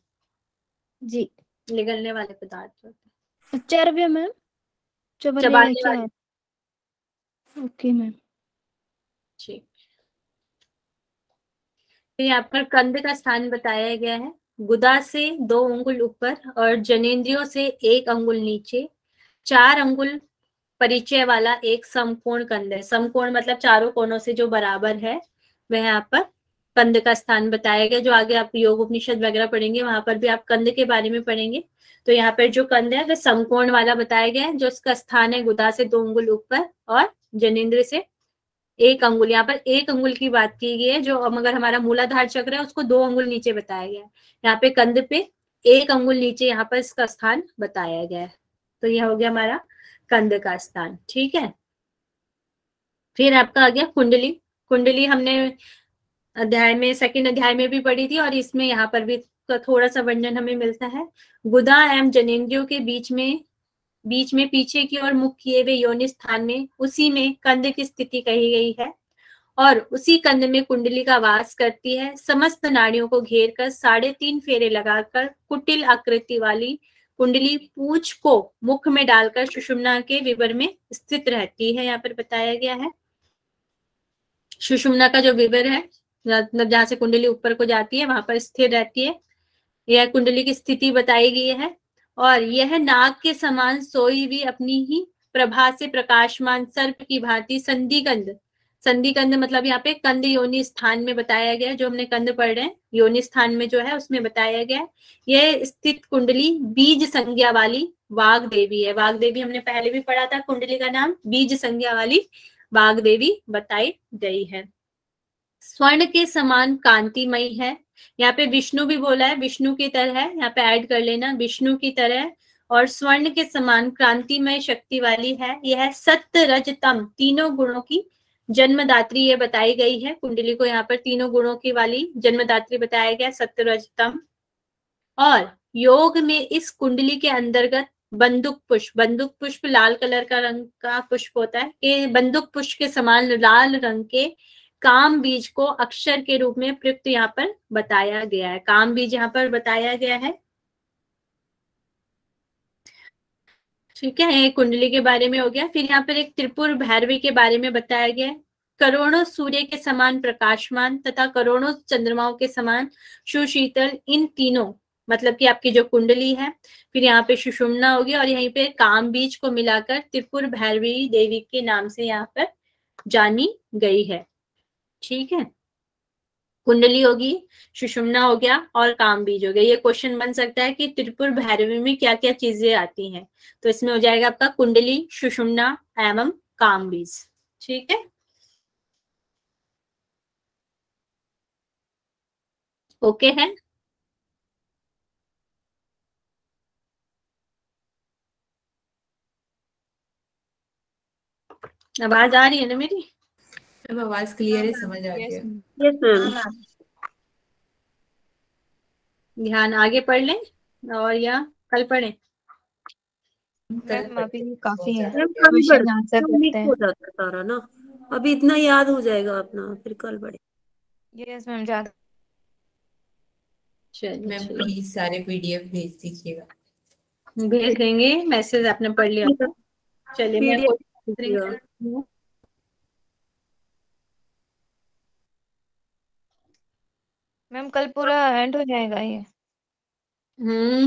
जी, निगलने वाले पदार्थ होते हैं। चरव्य मैम, चवले चबाने क्या वाले। है? Okay ma'am. ठीक। तो यहाँ पर कंद का स्थान बताया गया है। गुदा से 2 अंगुल ऊपर और जनेंद्रियों से 1 अंगुल नीचे, 4 अंगुल परिचय वाला एक समकोण कंद है। समकोण मतलब चारों कोनों से जो बराबर है, वह यहाँ पर कंद का स्थान बताया गया। जो आगे आप योग उपनिषद वगैरह पढ़ेंगे वहां पर भी आप कंद के बारे में पढ़ेंगे। तो यहाँ पर जो कंद है वह समकोण वाला बताया गया है, जो उसका स्थान है गुदा से 2 अंगुल ऊपर और जनेंद्र से 1 अंगुल। यहाँ पर 1 अंगुल की बात की गई है, जो अगर हमारा मूलाधार चक्र है उसको 2 अंगुल नीचे बताया गया है। यहाँ पे कंद पे 1 अंगुल नीचे यहाँ पर इसका स्थान बताया गया है। तो यह हो गया हमारा कंद का स्थान। ठीक है। फिर आपका आ गया कुंडली। कुंडली हमने अध्याय में, सेकंड अध्याय में भी पढ़ी थी और इसमें यहाँ पर भी थोड़ा सा वर्णन हमें मिलता है। गुदा एवं जनेंद्रियों के बीच में पीछे की ओर मुख किए हुए योनि स्थान में, उसी में कंद की स्थिति कही गई है और उसी कंद में कुंडली का वास करती है। समस्त नाड़ियों को घेर कर 3.5 फेरे लगाकर कुटिल आकृति वाली कुंडली पूंछ को मुख में डालकर सुषुम्ना के विवर में स्थित रहती है। यहाँ पर बताया गया है सुषुम्ना का जो विवर है, मतलब जहां से कुंडली ऊपर को जाती है वहां पर स्थिर रहती है। यह कुंडली की स्थिति बताई गई है और यह नाग के समान सोई हुई अपनी ही प्रभा से प्रकाशमान सर्प की भांति संधिकंद मतलब यहाँ पे कंद योनि स्थान में बताया गया है। जो हमने कंद पढ़ रहे हैं योनि स्थान में जो है उसमें बताया गया है। यह स्थित कुंडली बीज संज्ञा वाली वाग देवी है। वाग देवी हमने पहले भी पढ़ा था, कुंडली का नाम बीज संज्ञा वाली वाग देवी बताई गई है। स्वर्ण के समान कांतिमयी है। यहाँ पे विष्णु भी बोला है, विष्णु की तरह है, यहाँ पे ऐड कर लेना, विष्णु की तरह और स्वर्ण के समान क्रांतिमय शक्ति वाली है। यह सत्य रज तम तीनों गुणों की जन्मदात्री ये बताई गई है। कुंडली को यहाँ पर तीनों गुणों की वाली जन्मदात्री बताया गया, सत्य रज तम। और योग में इस कुंडली के अंतर्गत बंदुक पुष्प लाल कलर का रंग का पुष्प होता है। ये बंदुक पुष्प के समान लाल रंग के काम बीज को अक्षर के रूप में प्रयुक्त यहाँ पर बताया गया है। काम बीज यहाँ पर बताया गया है। ठीक है, ये कुंडली के बारे में हो गया। फिर यहाँ पर एक त्रिपुर भैरवी के बारे में बताया गया है। करोड़ों सूर्य के समान प्रकाशमान तथा करोड़ों चंद्रमाओं के समान सुशीतल, इन तीनों मतलब कि आपकी जो कुंडली है। फिर यहाँ पे सुषुम्ना होगी और यहीं पे काम बीज को मिलाकर त्रिपुर भैरवी देवी के नाम से यहाँ पर जानी गई है। ठीक है, कुंडली होगी, सुषुम्ना हो गया और काम बीज हो गया। ये क्वेश्चन बन सकता है कि त्रिपुर भैरवी में क्या क्या चीजें आती हैं, तो इसमें हो जाएगा आपका कुंडली, सुषुम्ना एवं काम बीज। ठीक है, ओके है। आवाज आ रही है ना मेरी? अब आवाज क्लियर है, समझ आ गया। Yes ma'am. ध्यान आगे पढ़ लें और या कल पढ़ें? मैम अभी काफी है, कल क्वेश्चन आंसर करते हैं। हो जाता सारा ना, अभी इतना याद हो जाएगा अपना, फिर कल पढ़े। यस मैम, ज्यादा मैम प्लीज सारे पीडीएफ भेज दीजिएगा। भेज देंगे, मैसेज आपने पढ़ लिया था। चलिए मैं कोशिश करती हूँ। मैम कल पूरा एंड हो जाएगा ये?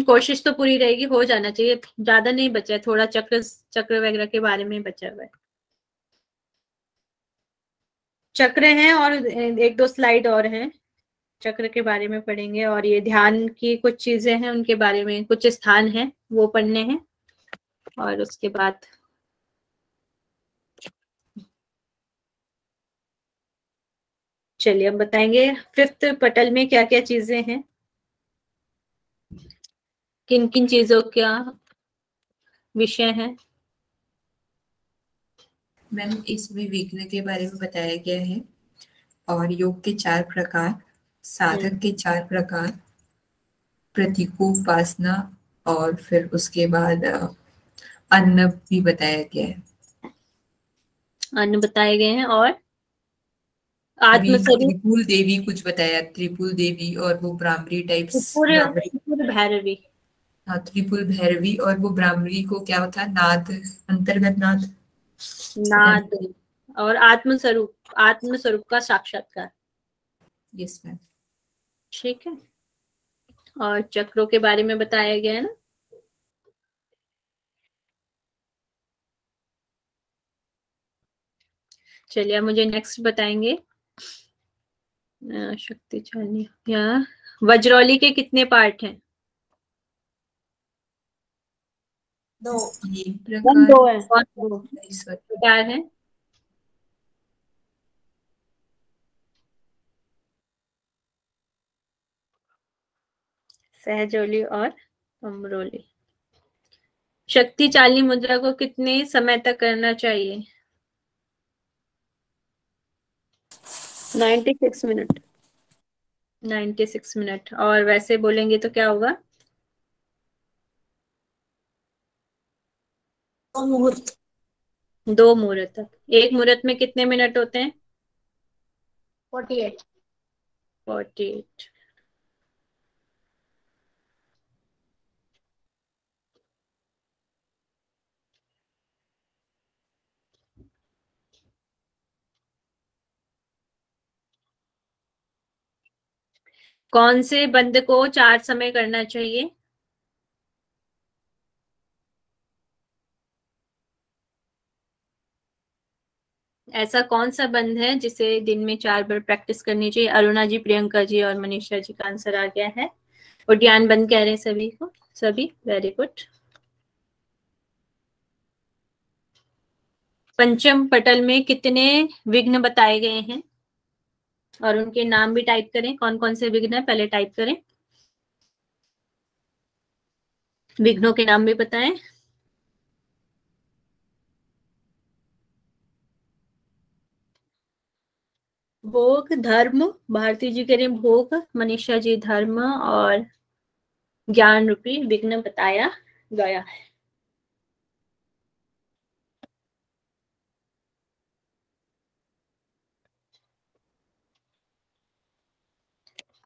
कोशिश तो पूरी रहेगी, हो जाना चाहिए। ज्यादा नहीं बचा है, थोड़ा चक्र वगैरह के बारे में बचा हुआ है। चक्र हैं और 1-2 स्लाइड और हैं, चक्र के बारे में पढ़ेंगे और ये ध्यान की कुछ चीजें हैं उनके बारे में, कुछ स्थान हैं वो पढ़ने हैं और उसके बाद चलिए हम बताएंगे 5th पटल में क्या क्या चीजें हैं, किन किन चीजों का विषय है। मैम इसमें विघ्न के बारे में बताया गया है और योग के 4 प्रकार, साधक के 4 प्रकार, प्रतीकोपासना और फिर उसके बाद अन्न भी बताया गया है। अन्न बताए गए हैं और अभी आत्मस्वरूप त्रिपुल देवी कुछ बताया, त्रिपुल देवी और वो ब्राह्मणी टाइप्स, ब्राह्मणी, त्रिपुर भैरवी। हाँ त्रिपुल भैरवी, और वो ब्राह्मणी को क्या होता है, नाद, अंतर्गत नाद, नाद और आत्मस्वरूप का साक्षात्कार। Yes ma'am. ठीक है, और चक्रों के बारे में बताया गया है ना। चलिए आप मुझे नेक्स्ट बताएंगे शक्ति चाली या वज्रौली के कितने पार्ट हैं। 2 2 है और 2 प्रकार है। सहजोली और अमरोली। शक्ति चाली मुद्रा को कितने समय तक करना चाहिए। 96 मिनट। 96 मिनट। और वैसे बोलेंगे तो क्या होगा। 2 मुहूर्त। 2 मुहूर्त तक। एक मुहूर्त में कितने मिनट होते हैं। 48। कौन से बंद को 4 समय करना चाहिए। ऐसा कौन सा बंद है जिसे दिन में 4 बार प्रैक्टिस करनी चाहिए। अरुणा जी, प्रियंका जी और मनीषा जी का आंसर आ गया है। उद्यान बंद कह रहे हैं सभी को, सभी वेरी गुड। पंचम पटल में कितने विघ्न बताए गए हैं और उनके नाम भी टाइप करें। कौन कौन से विघ्न है पहले टाइप करें, विघ्नों के नाम भी बताएं। भोग, धर्म, भारती जी कह रहे हैं भोग, मनीषा जी धर्म और ज्ञान रूपी विघ्न बताया गया है।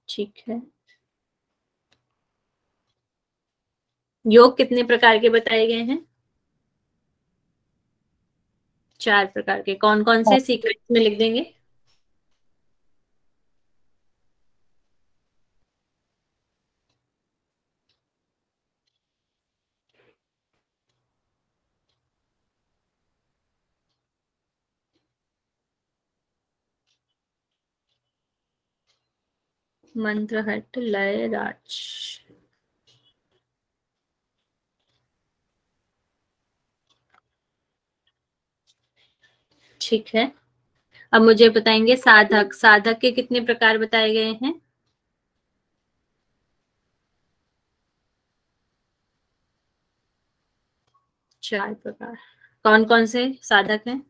ठीक है, योग कितने प्रकार के बताए गए हैं। 4 प्रकार के। कौन कौन से सीक्वेंस में लिख देंगे। मंत्र, हट, लय, राज। ठीक है, अब मुझे बताएंगे साधक। साधक के कितने प्रकार बताए गए हैं। चार प्रकार। कौन कौन से साधक हैं।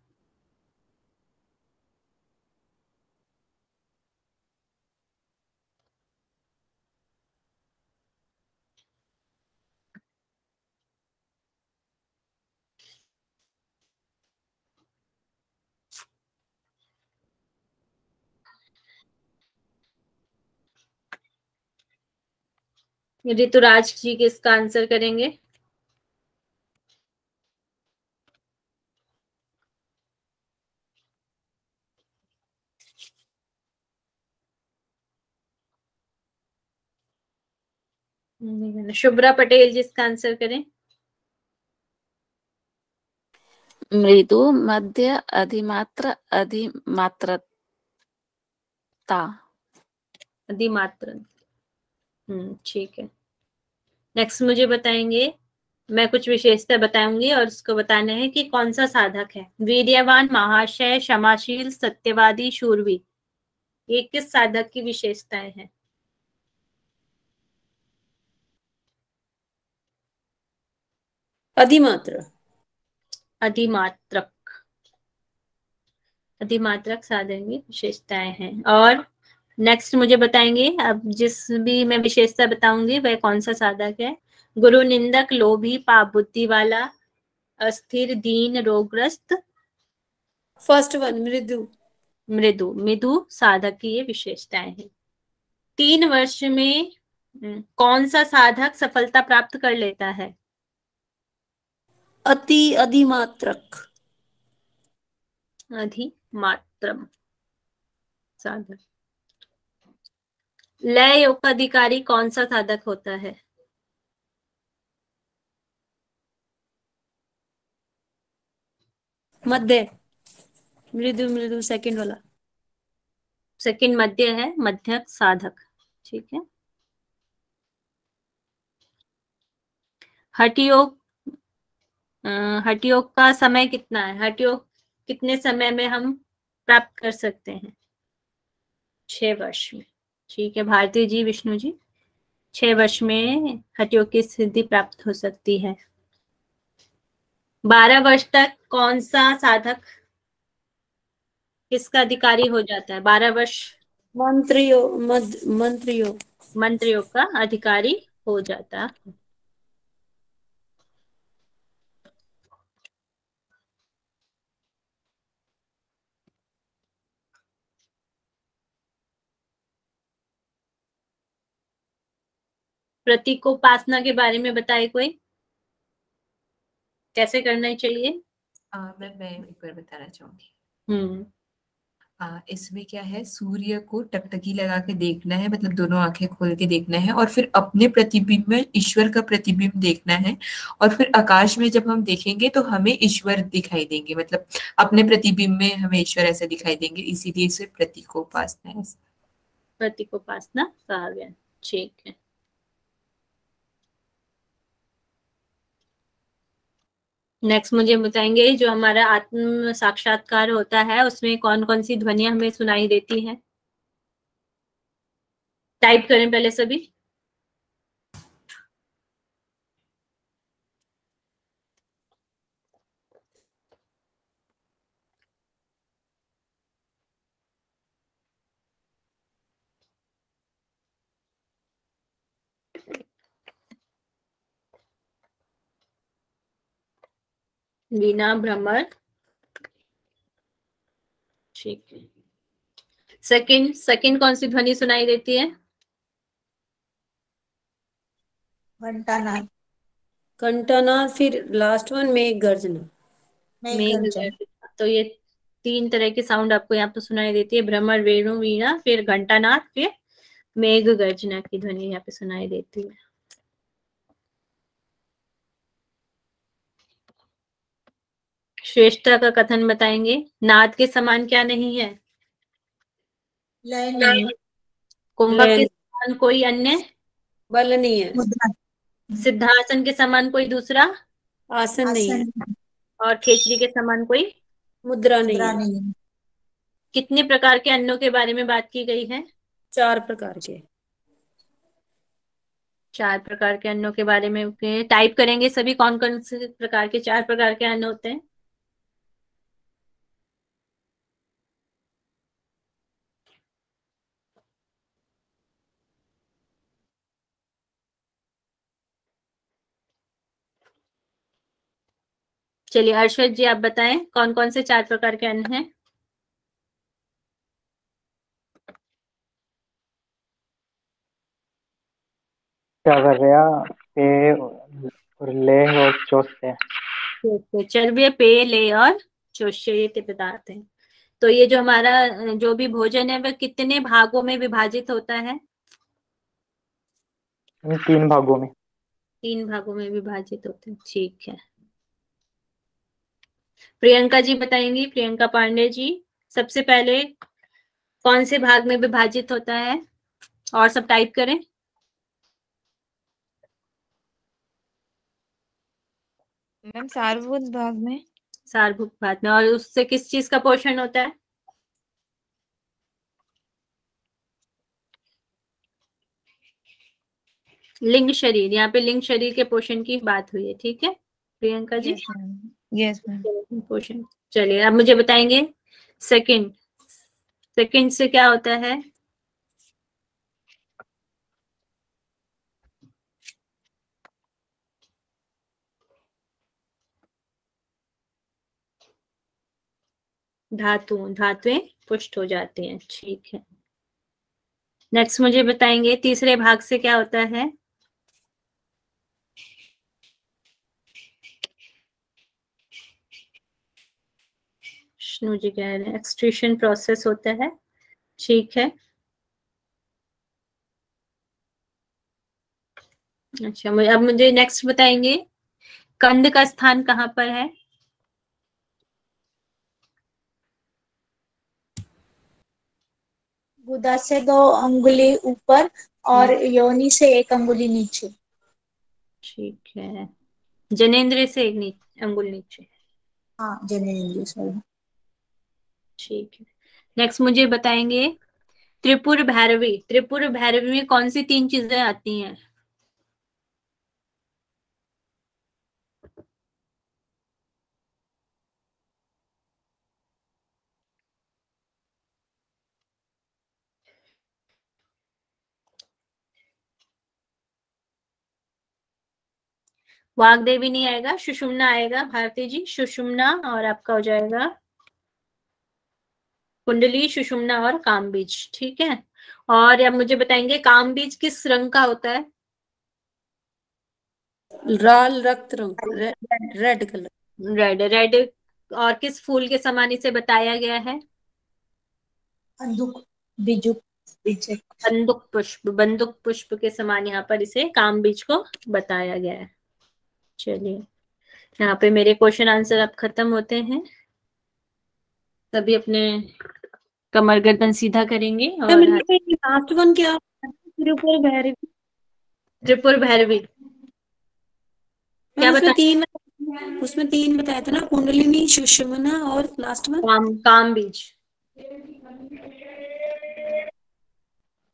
ऋतुराज जी किसका आंसर करेंगे। शुभ्रा पटेल जिसका आंसर करें। मृदु, मध्य, अधिमात्र, अधिमात्रता। अधिमात्र। ठीक है। नेक्स्ट मुझे बताएंगे, मैं कुछ विशेषता बताऊंगी और उसको बताना है कि कौन सा साधक है। वीर्यवान, महाशय, क्षमाशील, सत्यवादी, शूरवीर। ये किस साधक की विशेषताएं हैं? अधिमात्र। अधिमात्रक। अधिमात्रक साधन की विशेषताएं हैं। और नेक्स्ट मुझे बताएंगे, अब जिस भी मैं विशेषता बताऊंगी वह कौन सा साधक है? गुरु निंदक, लोभी, पाप बुद्धि वाला, अस्थिर, दीन, रोगग्रस्त। फर्स्ट वन, मृदु। मृदु। मृदु साधक की ये विशेषताएं हैं। 3 वर्ष में कौन सा साधक सफलता प्राप्त कर लेता है? अधिमात्रक। अधिमात्रम साधक। लय योग का अधिकारी कौन सा साधक होता है? मध्य। मृदु मृदु सेकंड वाला। सेकंड मध्य है, मध्यक साधक। ठीक है। हठ योग, हठ योग का समय कितना है? हठ योग कितने समय में हम प्राप्त कर सकते हैं? 6 वर्ष में। ठीक है भारती जी, विष्णु जी, 6 वर्ष में हठ योग की सिद्धि प्राप्त हो सकती है। 12 वर्ष तक कौन सा साधक किसका अधिकारी हो जाता है? 12 वर्ष मंत्र योग। मंत्र योग। मंत्र योग का अधिकारी हो जाता है। प्रतीकोपासना के बारे में बताए कोई, कैसे करना चाहिए? मैं एक बार बताना चाहूंगी। इसमें क्या है, सूर्य को टकटकी लगा के देखना है, मतलब दोनों आंखें खोल के देखना है, और फिर अपने प्रतिबिंब में ईश्वर का प्रतिबिंब देखना है, और फिर आकाश में जब हम देखेंगे तो हमें ईश्वर दिखाई देंगे, मतलब अपने प्रतिबिंब में हमें ईश्वर ऐसे दिखाई देंगे, इसीलिए इसे प्रतीकोपासना है। प्रतीकोपासना कहा गया। ठीक है। नेक्स्ट मुझे बताएंगे, जो हमारा आत्म साक्षात्कार होता है उसमें कौन कौन सी ध्वनियां हमें सुनाई देती हैं? टाइप करें पहले सभी। वीणा, भ्रमर। ठीक है। सेकंड कौन सी ध्वनि सुनाई देती है? घंटानाद। घंटानाद, फिर लास्ट वन मेघ गर्जना। मेघ गर्जना। तो ये 3 तरह की साउंड आपको यहाँ पे सुनाई देती है, भ्रमर, वेणु, वीणा, फिर घंटानाद, फिर मेघ गर्जना की ध्वनि यहाँ पे सुनाई देती है। श्रेष्ठता का कथन बताएंगे। नाद के समान क्या नहीं है? लय नहीं है। कुंभक के समान कोई अन्य बल नहीं है। सिद्धासन के समान कोई दूसरा आसन नहीं है। और खेचरी के समान कोई मुद्रा नहीं है। कितने प्रकार के अन्नों के बारे में बात की गई है? 4 प्रकार के। 4 प्रकार के अन्नों के बारे में टाइप करेंगे सभी, कौन कौन से प्रकार के 4 प्रकार के अन्न होते हैं? चलिए अर्षद जी आप बताएं, कौन कौन से 4 प्रकार के अन्न हैं? क्या कर रहे हैं? पे और ले और चौथे। चर्बी, पेय, लेय और चोष्य, ये पदार्थ हैं। तो ये जो हमारा जो भी भोजन है वह कितने भागों में विभाजित होता है? 3 भागों में। 3 भागों में विभाजित होते हैं। ठीक है। प्रियंका जी बताएंगी, प्रियंका पांडे जी, सबसे पहले कौन से भाग में विभाजित होता है? और सब टाइप करें। मैम सारभूत भाग में। सारभूत भाग में। और उससे किस चीज का पोषण होता है? लिंग शरीर, यहाँ पे लिंग शरीर के पोषण की बात हुई है, ठीक है प्रियंका जी। Yes ma'am. पोषण, चलिए अब मुझे बताएंगे सेकंड। सेकंड से क्या होता है? धातु, धातुएं पुष्ट हो जाती हैं, ठीक है। नेक्स्ट मुझे बताएंगे तीसरे भाग से क्या होता है? विष्णु जी कह रहे हैं एक्सट्रूशन प्रोसेस होता है, ठीक है। अच्छा, अब मुझे नेक्स्ट बताएंगे कंद का स्थान कहाँ पर है? गुदा से 2 अंगुली ऊपर और योनि से 1 अंगुली नीचे। ठीक है, जनेंद्र से 1 अंगुल नीचे। हाँ, जनेंद्र से। ठीक है। नेक्स्ट मुझे बताएंगे त्रिपुर भैरवी। त्रिपुर भैरवी में कौन सी 3 चीजें आती हैं? वाग्देवी नहीं आएगा, सुषुम्ना आएगा भारती जी। सुषुम्ना और आपका हो जाएगा कुंडली, सुषुम्ना और कामबीज, ठीक है। और अब मुझे बताएंगे कामबीज किस रंग का होता है? लाल रक्त रंग, रेड कलर। Red, red. और किस फूल के समान इसे बताया गया है? बंदूक, बिजुक, बंदुक पुष्प, बंदुक पुष्प के समान यहाँ पर इसे कामबीज को बताया गया है। चलिए, यहाँ पे मेरे क्वेश्चन आंसर अब खत्म होते हैं। सभी अपने कमर गर्दन सीधा करेंगे और लास्ट वन क्या? त्रिपुर भैरवी। त्रिपुर भैरवी क्या उसमें बताया? उसमें 3 बताया था ना, कुंडलिनी, सुषुम्ना और लास्ट में कामबीज।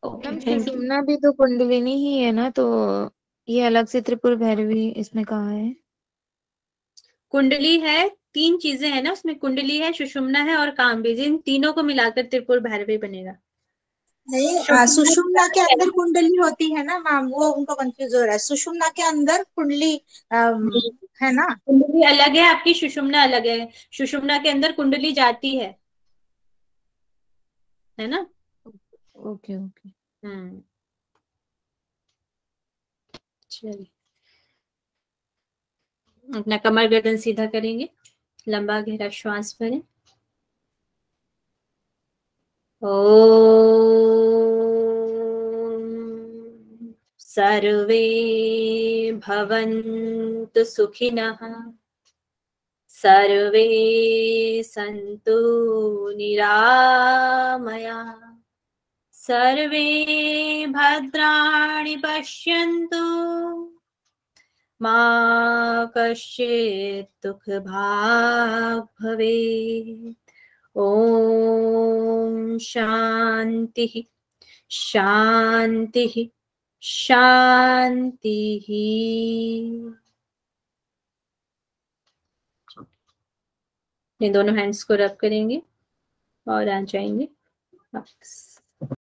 मैम सुषुम्ना भी तो कुंडलिनी ही है ना, तो ये अलग से त्रिपुर भैरवी इसमें कहा है। कुंडली है, 3 चीजें हैं ना उसमें, कुंडली है, सुषुम्ना है और कामबीज, इन तीनों को मिलाकर त्रिपुर भैरवी बनेगा। नहीं, सुषुम्ना के अंदर कुंडली होती है ना मैम, वो उनको कंफ्यूज हो रहा है। सुषुम्ना के अंदर कुंडली है ना। कुंडली अलग है आपकी, सुषुम्ना अलग है। सुषुम्ना के अंदर कुंडली जाती है ना। Okay okay. चलिए, अपना कमर गर्दन सीधा करेंगे, लंबा गहरा श्वास भरें। ओम सर्वे भवन्तु सुखिनः, सर्वे सन्तु निरामया, सर्वे भद्राणि पश्यन्तु, मा कश्चित् दुःखभाग् भवेत्। ओम शांति शांति शांति। ये दोनों हैंड्स को रब करेंगे और आ जाएंगे वापस।